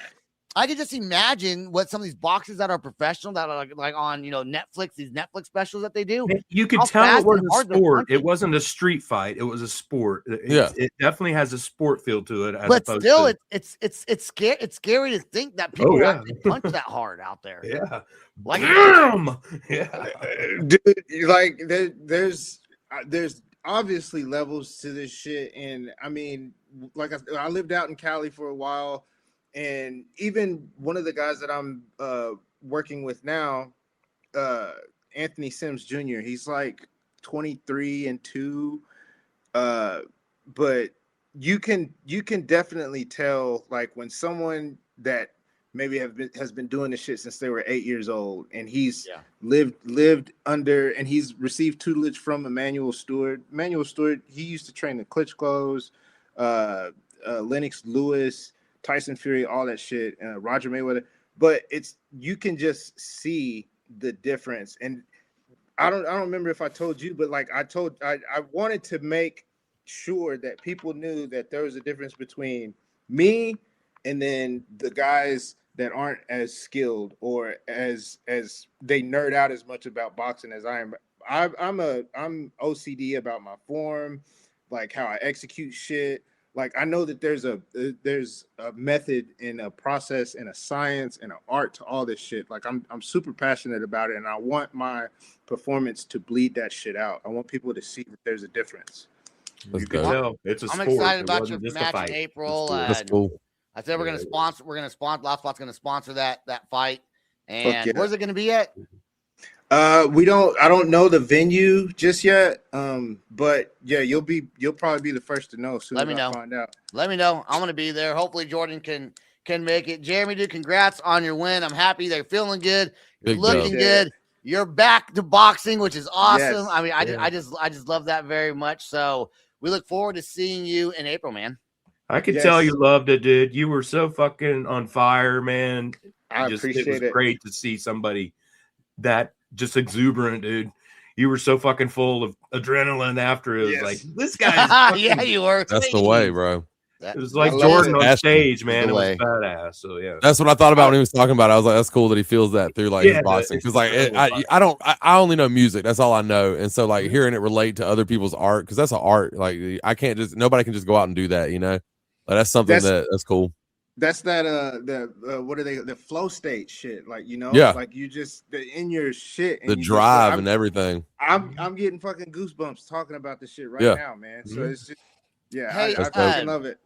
I could just imagine what some of these boxers that are professional, that are like on, Netflix, these Netflix specials that they do. You could tell it was a sport. It wasn't a street fight. It was a sport. It definitely has a sport feel to it. But still, it's scary to think that people actually punch that hard out there. Yeah. Like, dude, like there's obviously levels to this shit. And I mean, like I lived out in Cali for a while. And even one of the guys that I'm working with now, Anthony Sims Jr., he's like 23-2. But you can definitely tell, like, when someone that maybe has been doing this shit since they were 8 years old, and he's lived under, and he's received tutelage from Emmanuel Stewart. Emmanuel Stewart, he used to train the Klitschko's, Lennox Lewis, Tyson Fury, all that shit, Roger Mayweather. But you can just see the difference. And I don't remember if I told you, but like I wanted to make sure that people knew that there was a difference between me and then the guys that aren't as skilled, or as they nerd out as much about boxing as I am. I'm OCD about my form, like how I execute shit. Like, I know that there's a method and a process and a science and an art to all this shit. Like, I'm super passionate about it, and I want my performance to bleed that shit out. I want people to see that there's a difference. You can tell it's a sport. I'm excited about your match in April. That's cool. I said we're gonna sponsor. Last Spot's gonna sponsor that fight, And yeah. where's it going to be at? I don't know the venue just yet. But yeah, you'll probably be the first to know soon. Let me know. Find out. Let me know. I'm going to be there. Hopefully Jordan can make it. Jeremy, dude, congrats on your win. I'm happy they're feeling good. You're looking good. You're back to boxing, which is awesome. Yes. I mean, I just love that very much. So we look forward to seeing you in April, man. I could tell you loved it, dude. You were so fucking on fire, man. I appreciate it. It was great to see somebody that just exuberant, dude. You were so fucking full of adrenaline after it. Was like, this guy. Yeah, you were. That's the way, bro. It was like Jordan on stage, man. It was badass. So yeah, that's what I thought about when he was talking about it. I was like, that's cool that he feels that through like his boxing, because like I only know music. That's all I know, and so like hearing it relate to other people's art, because that's an art. Like nobody can just go out and do that, you know. Like, that's something that's cool. That's that what are they, the flow state shit, like, you know, like you just in your shit, and the drive and everything. I'm getting fucking goosebumps talking about this shit right now, man. So it's just I fucking love it.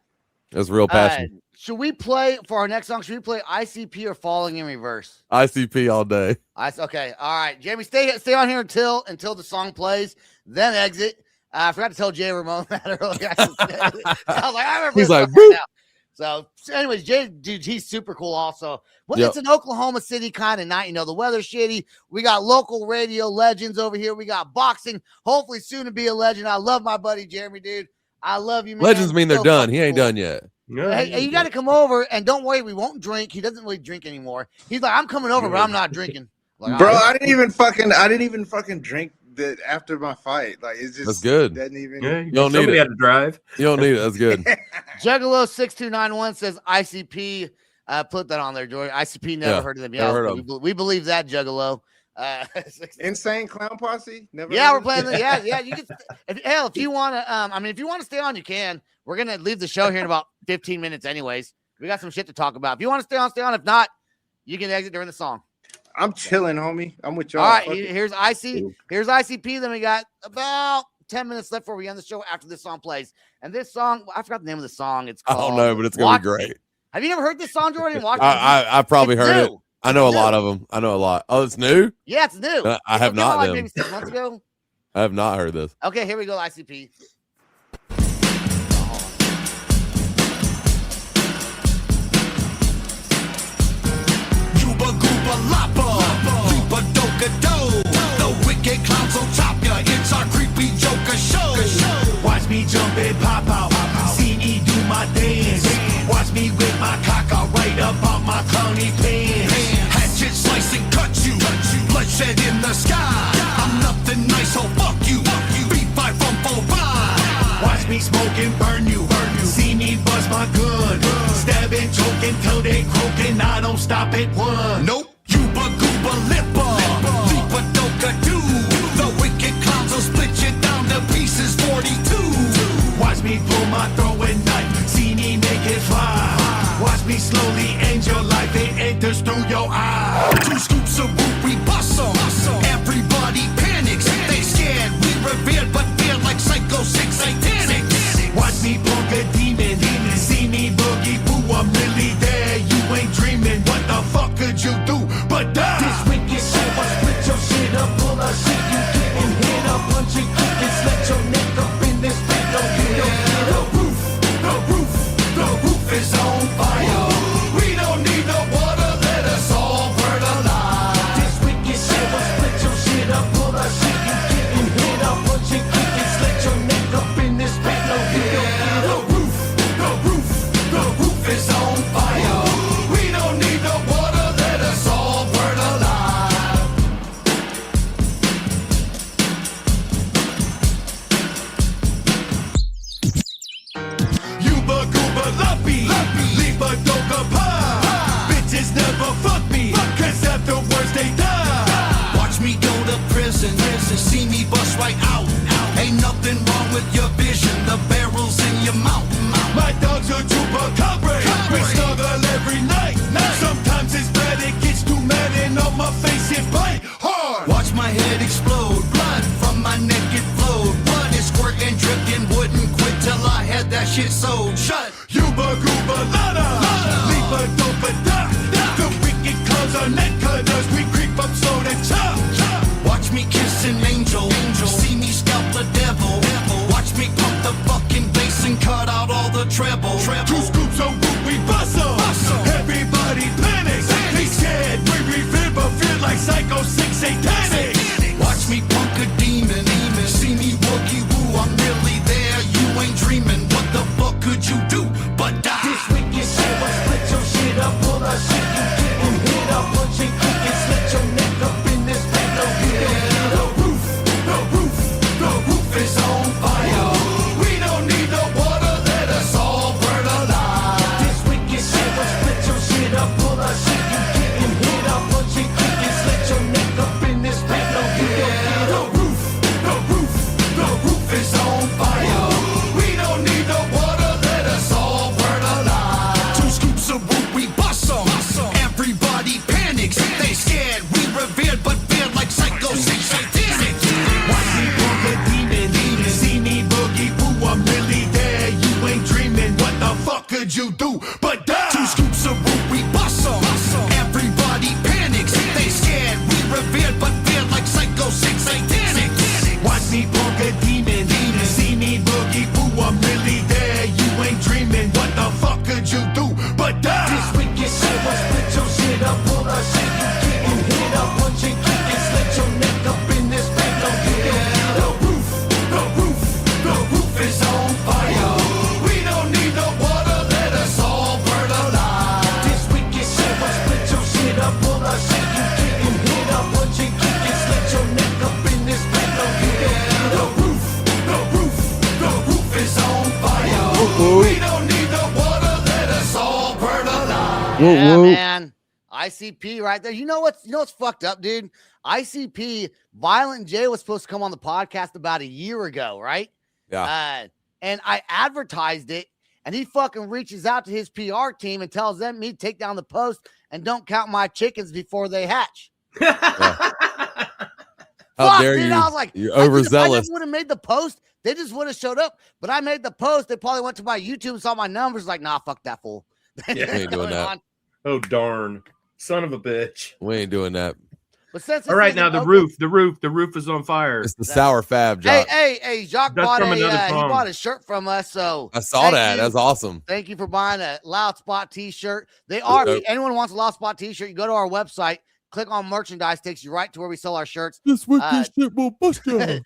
That's real passion. Should we play for our next song? Should we play ICP or Falling in Reverse? ICP all day. Okay, all right, Jamie, stay on here until the song plays, then exit. I forgot to tell Jay Ramone that earlier. I was like, I remember. He's like, now. So, anyways, Jay, dude, he's super cool. Also, it's an Oklahoma City kind of night. You know, the weather's shitty. We got local radio legends over here. We got boxing. Hopefully, soon to be a legend. I love my buddy Jeremy, dude. I love you, man. Legends mean they're done. He ain't done yet. Hey, you got to come over, and don't worry, we won't drink. He doesn't really drink anymore. He's like, I'm coming over, but I'm not drinking. Like, bro, I didn't even fucking drink that after my fight. Like, it's just that's good. Doesn't even. Yeah, you don't need somebody it. had to drive. You don't need it. That's good. Juggalo 6291 says ICP. Put that on there, Jordan. ICP never heard of them. Never heard of them. We believe that, Juggalo. Insane Clown Posse. Never. Yeah, we're playing. Yeah. You can. If you want to, if you want to stay on, you can. We're gonna leave the show here in about 15 minutes, anyways. We got some shit to talk about. If you want to stay on, stay on. If not, you can exit during the song. I'm chilling, homie. I'm with y'all. All right, here's ICP. Then we got about 10 minutes left before we end the show after this song plays. And this song, I forgot the name of the song. It's called I don't know, but it's gonna be great. Have you ever heard this song, Jordan? I probably heard it. I know a lot of them. I know a lot. Oh, it's new? Yeah, it's new. I have not. Like maybe 6 months ago. I have not heard this. Okay, here we go, ICP. The wicked clowns will top ya. It's our creepy Joker show. Watch me jump and pop out. See me do my dance. Watch me with my cock out right up on my clowny pants. Hatchet slice and cut you. Bloodshed in the sky. I'm nothing nice, so fuck you. B5 from 4-5. Watch me smoke and burn you. See me bust my gun. Stab and choke until they croaking. I don't stop at one. Nope. Yuba gooba lipper. Leapa doka do. The wicked clowns will split you down to pieces 42. Watch me pull my throwing knife. See me make it fly. Watch me slowly end your life. It enters through your eye. 2 scoops of root, we bust 'em. Everybody panics. They scared, we revered, but feel like Psycho 6 satanic. Watch me poke a demon. See me boogie boo, I'm really there. You ain't dreaming. What the fuck could you do but die? This wicked shit will split your shit up. Pull a shit you getting hit up. Punch it quick and slit your neck up in this pit. The roof is on fire. We don't need no water. Let us all burn alive. This wicked shit will split your shit up. Pull a shit you getting hit up. Punch it quick and slit your neck up in this pit. The roof is on fire. We don't need no water. Let us all burn alive. Yuba gooba lumpy. Leapa doka pie. Bitches never fuck me. Cause afterwards they die. Watch me go to prison. See me bust right out. Ain't nothing wrong with your vision. The barrel's in your mouth. My dogs are chupacabra. We snuggle every night. Sometimes it's bad, it gets too mad, and on my face it bite hard. Watch my head explode. Blood from my neck it flowed. Blood is squirting, dripping. Wouldn't quit till I had that shit sold. Shut. Yuba gooba lada. Leapa dopa da. The wicked clowns are neck cutter. up so that chop. Watch me kiss an angel. See me scalp the devil. Watch me pump the fucking bass and cut out all the treble. 2 scoops of root, we bust 'em. Everybody panics. They scared, we reveal, but feel like Psycho 6 satanic. Watch me punk a demon. See me woogie woo, I'm really there. You ain't dreaming. What the fuck could you do but die? This wicked shit will split your shit up, pull our shit. You getting hit up, punch and kick and slit your neck up in this bed. No, the roof is on fire. We don't need no water, let us all burn alive. This wicked shit will split your shit up, pull our shit. You getting hit up, punch and kick and slit your neck up in this bed. No, the roof is on fire. We don't need no water, let us all burn alive. 2 scoops of root, we bust 'em. Everybody panics, they scared, we revered, but feared like Psycho 6 satanic. Watch me punk a demon, see me boogie woo, I'm really there. You ain't dreaming, what the fuck could you do but die? 2 scoops of root, we bust 'em. Everybody panics, they scared, we revered, but feared like Psycho 6 satanic. Watch me punk a demon, see me boogie woo, I'm really there. You ain't dreaming, what the fuck could you do but die? This wicked shit will split your shit up, pull our shit. You getting hit up, punch and kick and slit your neck up in this bed. No, the roof is on fire. We don't need no water, let us all burn alive. This wicked shit will split your shit up, pull our shit. You getting hit up, punch and kick and slit your neck up in this bed. No, the roof is on fire. We don't need no water, let us all burn alive. Yeah, man. ICP right there. You know what's fucked up, dude? ICP, Violent J was supposed to come on the podcast about a year ago, right? Yeah. And I advertised it, and he fucking reaches out to his PR team and tells them me to take down the post and don't count my chickens before they hatch. How dare dude, you? I was like, You're I overzealous. just would have made the post. They just would have showed up. But I made the post. They probably went to my YouTube and saw my numbers. Like, nah, fuck that fool. We ain't doing that. Oh darn, son of a bitch! We ain't doing that. But since All right, now the roof is on fire. It's the sour fab, Jock. Hey, Jacques That's bought from another he song. bought a shirt from us. So I saw thank that. you. That's awesome. Thank you for buying a Loud Spot t-shirt. They are. Dope. If anyone wants a Loud Spot t-shirt, you go to our website, click on merchandise, takes you right to where we sell our shirts. This wicked shit will bust you.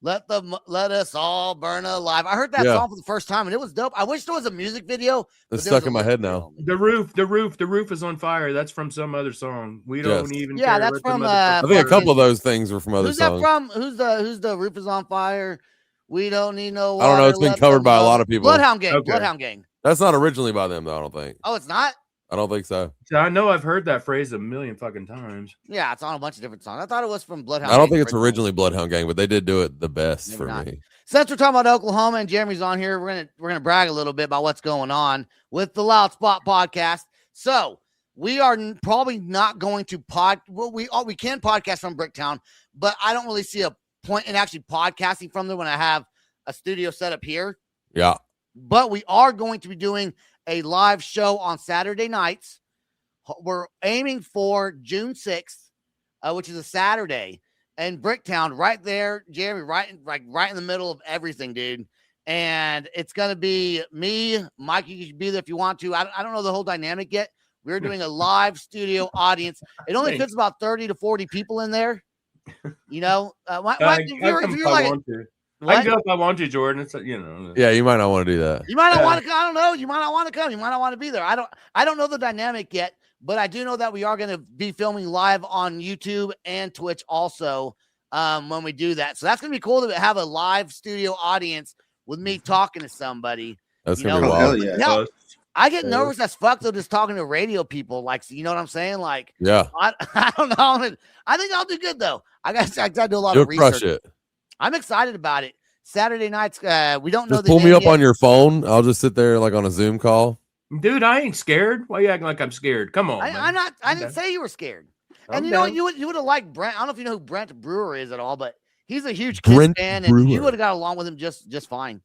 Let us all burn alive. I heard that song for the first time and it was dope. I wish there was a music video. It's stuck in my head now. The roof is on fire. That's from some other song. We don't even. Yeah, care that's what from. the I think a couple of those things were from other Who's songs. that from? Who's the roof is on fire? We don't need no water. I don't know. It's been covered by a lot of people. Bloodhound Gang. Okay. Bloodhound Gang. That's not originally by them, though. I don't think. Oh, it's not. I don't think so. I know I've heard that phrase a million fucking times. Yeah, it's on a bunch of different songs. I thought it was from Bloodhound. I don't Gang think it's originally Bloodhound Gang, but they did do it the best for me. Since we're talking about Oklahoma and Jeremy's on here, we're gonna brag a little bit about what's going on with the Loud Spot podcast. So we are probably not going to we can podcast from Bricktown, but I don't really see a point in actually podcasting from there when I have a studio set up here. Yeah. But we are going to be doing a live show on Saturday nights. We're aiming for June 6th, which is a Saturday, and Bricktown right there, Jeremy, right in the middle of everything, dude. And it's going to be me, Mike, you should be there if you want to. I don't know the whole dynamic yet. We're doing a live studio audience. It only fits about 30 to 40 people in there. You know, Mike, if you're like, I can go if I want to, Jordan. It's Yeah, you might not want to do that. You might not want to. I don't know. You might not want to come. You might not want to be there. I don't know the dynamic yet, but I do know that we are going to be filming live on YouTube and Twitch also when we do that. So that's going to be cool to have a live studio audience with me talking to somebody. That's going to be wild. Yeah. Now, I get nervous as fuck though, just talking to radio people. Like, you know what I'm saying? Like, yeah. I don't know. I think I'll do good though. I got to do a lot You'll of research. crush it. I'm excited about it. Saturday nights, we don't know. Just pull me up on your phone. I'll just sit there like on a Zoom call. Dude, I ain't scared. Why you acting like I'm scared? Come on. I'm not. I didn't say you were scared. And you know what? You would have liked Brent. I don't know if you know who Brent Brewer is at all, but he's a huge Kiss fan, and you would have got along with him just fine.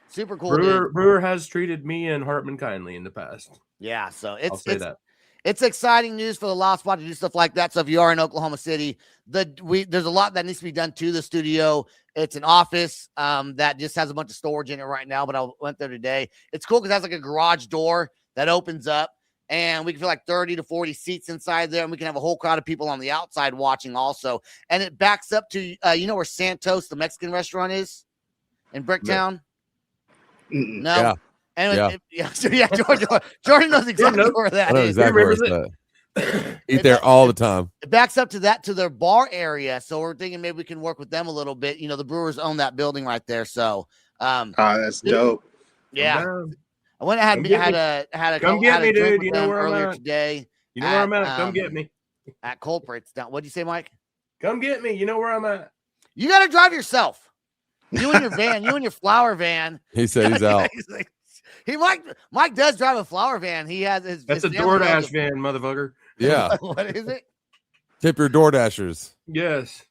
Super cool. Brewer has treated me and Hartman kindly in the past. Yeah, so I'll say that. It's exciting news for the Loud Spot to do stuff like that. So if you are in Oklahoma City, there's a lot that needs to be done to the studio. It's an office that just has a bunch of storage in it right now, but I went there today. It's cool because it has like a garage door that opens up, and we can feel like 30 to 40 seats inside there, and we can have a whole crowd of people on the outside watching also. And it backs up to, you know where Santos, the Mexican restaurant, is in Bricktown? No. Yeah. Anyway, Jordan knows exactly where that I know is. exactly where it's at. Eat there all the time. It backs up to their bar area. So we're thinking maybe we can work with them a little bit. You know, the Brewers own that building right there. So that's dope. Yeah. I went and had a come get me, dude. You know where earlier I'm at today. You know where I'm at. Come get me. At Culprits. What'd you say, Mike? Come get me. You know where I'm at. You gotta drive yourself. You and your van, you and your flower van. He said he's out. Mike does drive a flower van. He has his. That's his a DoorDash van, motherfucker. Yeah. What is it? Tip your DoorDashers. Yes.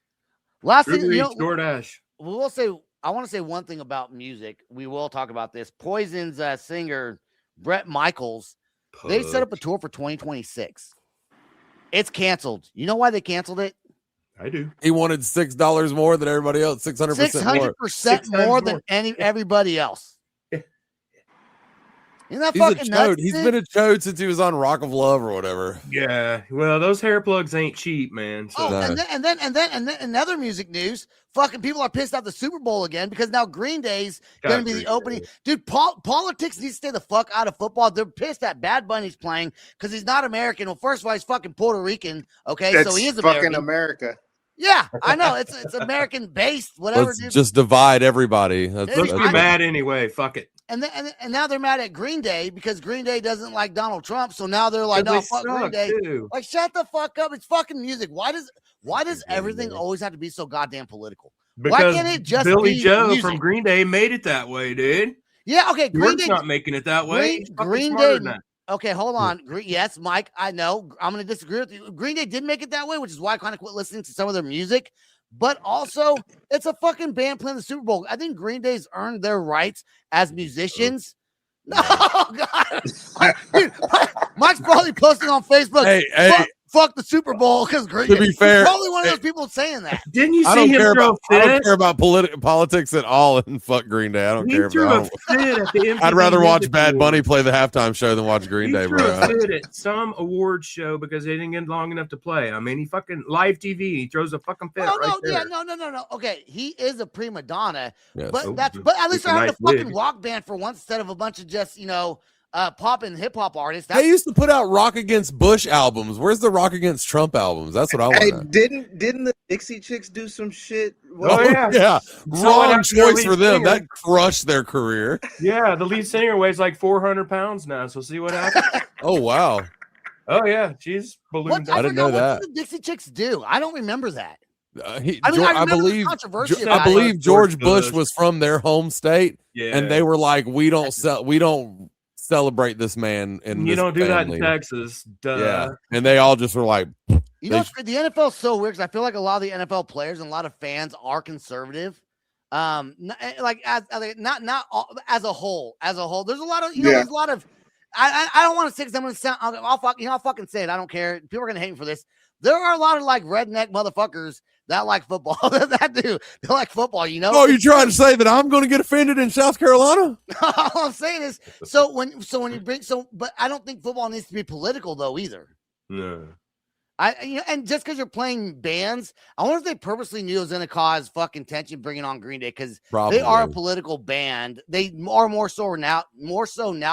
Last thing, DoorDash. We will say. I want to say one thing about music. We will talk about this. Poison's singer Brett Michaels. They set up a tour for 2026. It's canceled. You know why they canceled it? I do. He wanted $6 more than everybody else. 600% 600% more than everybody else. Isn't that He's a fucking chode. nuts? He's been a chode since he was on Rock of Love or whatever. Yeah. Well, those hair plugs ain't cheap, man. So. Oh, and then in other music news, fucking people are pissed at the Super Bowl again because now Green Day's going to be the opening. Dude, politics needs to stay the fuck out of football. They're pissed at Bad Bunny's playing because he's not American. Well, first of all, he's fucking Puerto Rican. Okay, That's so he is fucking American. America. Yeah, I know. It's American based, whatever. Let's just divide everybody. Let's be mad anyway. Fuck it. And now they're mad at Green Day because Green Day doesn't like Donald Trump. So now they're like, no, fuck Green Day. Too. Like, shut the fuck up. It's fucking music. Why does everything always have to be so goddamn political? Because why can't it just Billy be Joe music? from Green Day made it that way, dude. Yeah, okay. Green Day's not making it that way. Green Day. Okay, hold on. Yes, Mike, I know. I'm going to disagree with you. Green Day did make it that way, which is why I kind of quit listening to some of their music. But also, it's a fucking band playing the Super Bowl. I think Green Day's earned their rights as musicians. No, God. Dude, Mike's probably posting on Facebook. Fuck the Super Bowl because Green Day. To be fair, he's probably one of those people saying that. Didn't you see him throw a fit? I don't care about politics at all and fuck Green Day. I don't care about it. I'd rather watch Bad Bunny play the halftime show than watch Green Day, bro. He threw a fit at some award show because they didn't get long enough to play. I mean, he fucking live TV. He throws a fucking fit there. No. Okay, he is a prima donna, yes. but at least they're having a fucking rock band for once instead of a bunch of just pop and hip hop artists. They used to put out Rock Against Bush albums. Where's the Rock Against Trump albums? That's what I want. Hey, didn't the Dixie Chicks do some shit? Yeah. Wrong choice for them. That crushed their career. Yeah, the lead singer weighs like 400 pounds now. So see what happens. Oh wow. Oh yeah, she's ballooned. I didn't know that. What did the Dixie Chicks do? I don't remember that. I believe George Bush was from their home state, and they were like, we don't celebrate this man, and you don't do family. that in Texas. Duh. Yeah, and they all just were like, the NFL is so weird because I feel like a lot of the NFL players and a lot of fans are conservative. Like as a whole. There's a lot of there's a lot of. I don't want to say because I'm going to sound. I'll fucking say it. I don't care. People are going to hate me for this. There are a lot of like redneck motherfuckers that like football. That do. They like football, you know. Oh, you're trying to say that I'm going to get offended in South Carolina? All I'm saying is, but I don't think football needs to be political though either. No. And just because you're playing bands, I wonder if they purposely knew it was going to cause fucking tension bringing on Green Day because they are a political band. They are more so now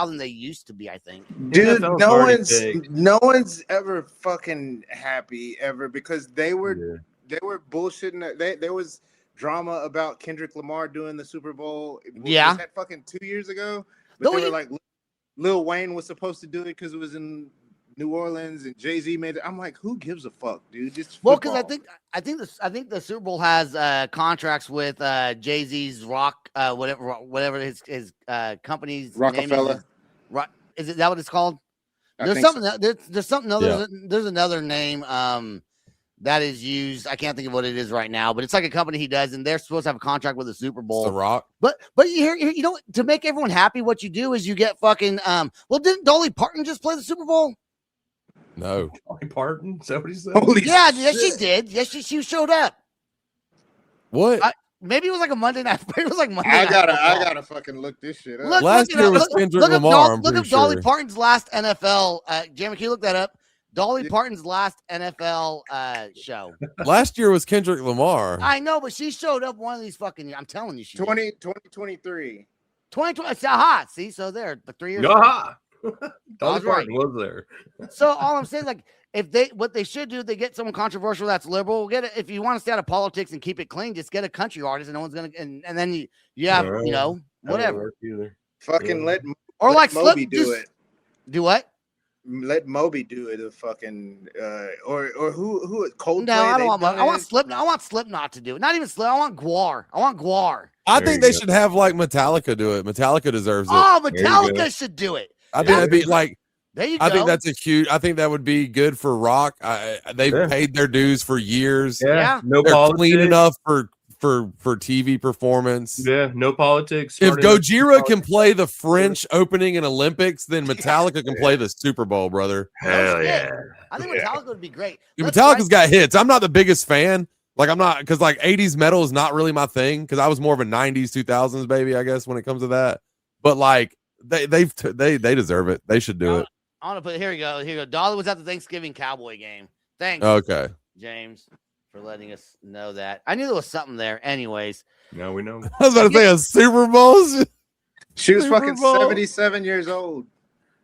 than they used to be. I think, dude. No one's ever fucking happy ever because they were bullshitting. There was drama about Kendrick Lamar doing the Super Bowl. Was that fucking 2 years ago? But they were like, Lil Wayne was supposed to do it because it was in New Orleans and Jay-Z made it. I'm like, who gives a fuck, dude? Because I think the Super Bowl has contracts with Jay-Z's Rock, whatever his company's Rockefeller. Name is it that what it's called? There's another name that is used. I can't think of what it is right now, but it's like a company he does, and they're supposed to have a contract with the Super Bowl. The Rock. But you know, to make everyone happy, what you do is you get fucking. Well, didn't Dolly Parton just play the Super Bowl? No. Dolly Parton? Is that what he said? Holy Yeah, shit. yes, she did. Yes, she showed up. What? Maybe it was like a Monday night. Maybe it was like Monday I night. gotta fucking look this shit up. Look, Last look year it up. was Look- Kendrick look up Lamar, I'm Look up pretty Dolly sure. Parton's last NFL. Jeremy, can you look that up? Dolly Yeah. Parton's last NFL show. Last year was Kendrick Lamar. I know, but she showed up one of these fucking years. I'm telling you, she did. 2023. 2020. Aha, see, so there, the 3 years. Aha! I Dolly was right. Parton was there. So all I'm saying, like, what they should do, they get someone controversial that's liberal. Get it. If you want to stay out of politics and keep it clean, just get a country artist, and no one's gonna. And then you have, Alright. you know, That won't whatever. work either. Fucking let Or like Moby flip, do just, it. Do what? Let Moby do it. A fucking or who Coldplay? No, I they don't want. done I want it. Slipknot. I want Slipknot to do it. Not even Slip. I want Guar. I There think you they go. should have like Metallica do it. Metallica deserves it. Oh, you go. Metallica should do it. I think that'd be like. There you go. I think that's a cute. I think that would be good for rock. They've Yeah. paid their dues for years. Yeah. No They're politics. clean enough for TV performance. Yeah, no politics. If smart enough for Gojira can politics. play the French opening in Olympics, then Metallica can play the Super Bowl, brother. Hell shit. yeah. I think Metallica would be great. Dude, Let's Metallica's write- got hits. I'm not the biggest fan. Like I'm not because like 80s metal is not really my thing because I was more of a 90s 2000s baby, I guess, when it comes to that. But like they deserve it. They should do it. I want to put here we go. Here we go. Dolly was at the Thanksgiving Cowboy game. Thanks, Okay. James, for letting us know that. I knew there was something there. Anyways, Now we know. I was about to say a Super Bowl. She was Super fucking Bowl. 77 years old.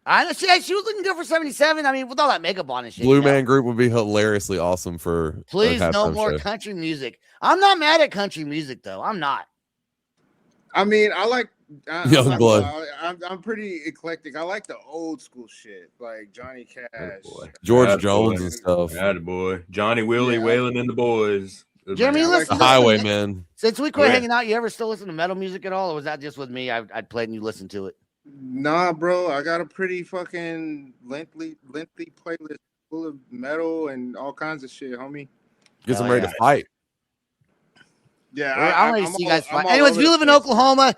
I know she was looking good for 77. I mean, with all that makeup on and shit. Blue you know? Man Group would be hilariously awesome for. a Please, no halftime more show. country music. I'm not mad at country music though. I'm not. I mean, I like Youngblood. I'm pretty eclectic. I like the old school shit, like Johnny Cash. Attaboy. George Attaboy. Jones and stuff. Attaboy. Johnny Willie Yeah. Wailing and the Boys. Jeremy, you I like listen The to Highwaymen. Since we quit Yeah. hanging out, you ever still listen to metal music at all, or was that just with me? I'd played and you listened to it. Nah, bro, I got a pretty fucking lengthy playlist full of metal and all kinds of shit, homie. Get them Hell ready to fight. Yeah, I'm ready to see you guys fight. Anyways, if you live in Oklahoma,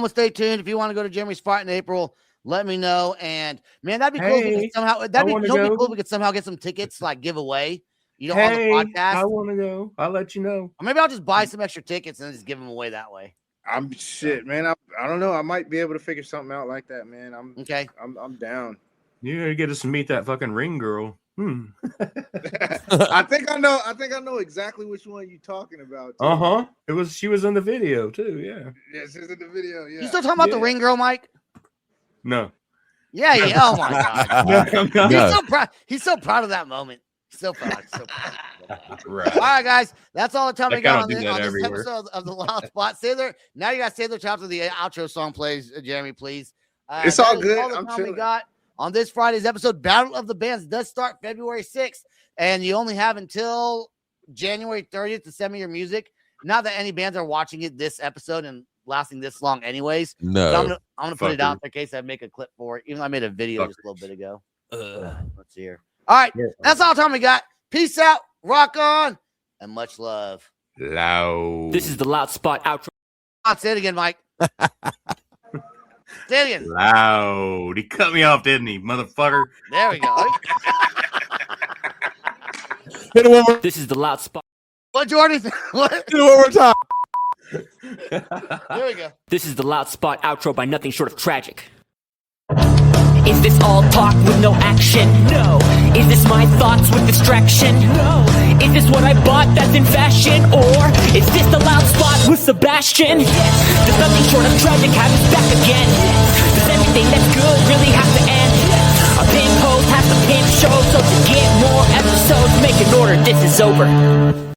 stay tuned. If you want to go to Jeremy's fight in April, let me know. And man, that'd be cool if we Hey, could somehow. I That'd be wanna cool go. if we could somehow get some tickets, like give away. You know, on the Hey, podcast. I want to go. I'll let you know. Or maybe I'll just buy some extra tickets and just give them away that way. I'm shit, man. I don't know. I might be able to figure something out like that, man. Okay. I'm down. You gotta get us to meet that fucking ring girl. I think I know exactly which one you're talking about. too. Uh-huh. She was in the video too, yeah. Yes, it's in the video. Yeah. You still talking about the Yeah. ring girl, Mike? No. Yeah. Oh my god. No, I'm not. No. He's so proud. He's so proud of that moment. So proud. So proud. Right. All right, guys. That's all the time They we got kinda on do this, that everywhere. episode of the Loud Spot. Now you got to say their chapter. The outro song plays, Jeremy, please. It's that all is good. All the I'm time we chilling. got on this Friday's episode. Battle of the Bands does start February 6th, and you only have until January 30th to send me your music. Not that any bands are watching it this episode and lasting this long, anyways. But I'm No. gonna put it Fucker. out there in case I make a clip for it. Even though I made a video just a little Fuckers. bit ago. Let's see here. All right, Yeah. that's all the time we got. Peace out, rock on, and much love. Loud. This is the Loud Spot outro. Say it again, Mike. Say it again. Loud. He cut me off, didn't he, motherfucker? There we go. Hit it one more, This is the Loud Spot. What, Jordy? What? hit it one more time. There we go. This is the Loud Spot outro by nothing short of tragic. Is this all talk with no action? No. Is this my thoughts with distraction? No. Is this what I bought that's in fashion? Or is this the Loud Spot with Sebastian? Yes. Does nothing short of tragic have us back again? Does everything that's good really have to end? A pimp host has to pimp show, so to get more episodes, make an order, this is over.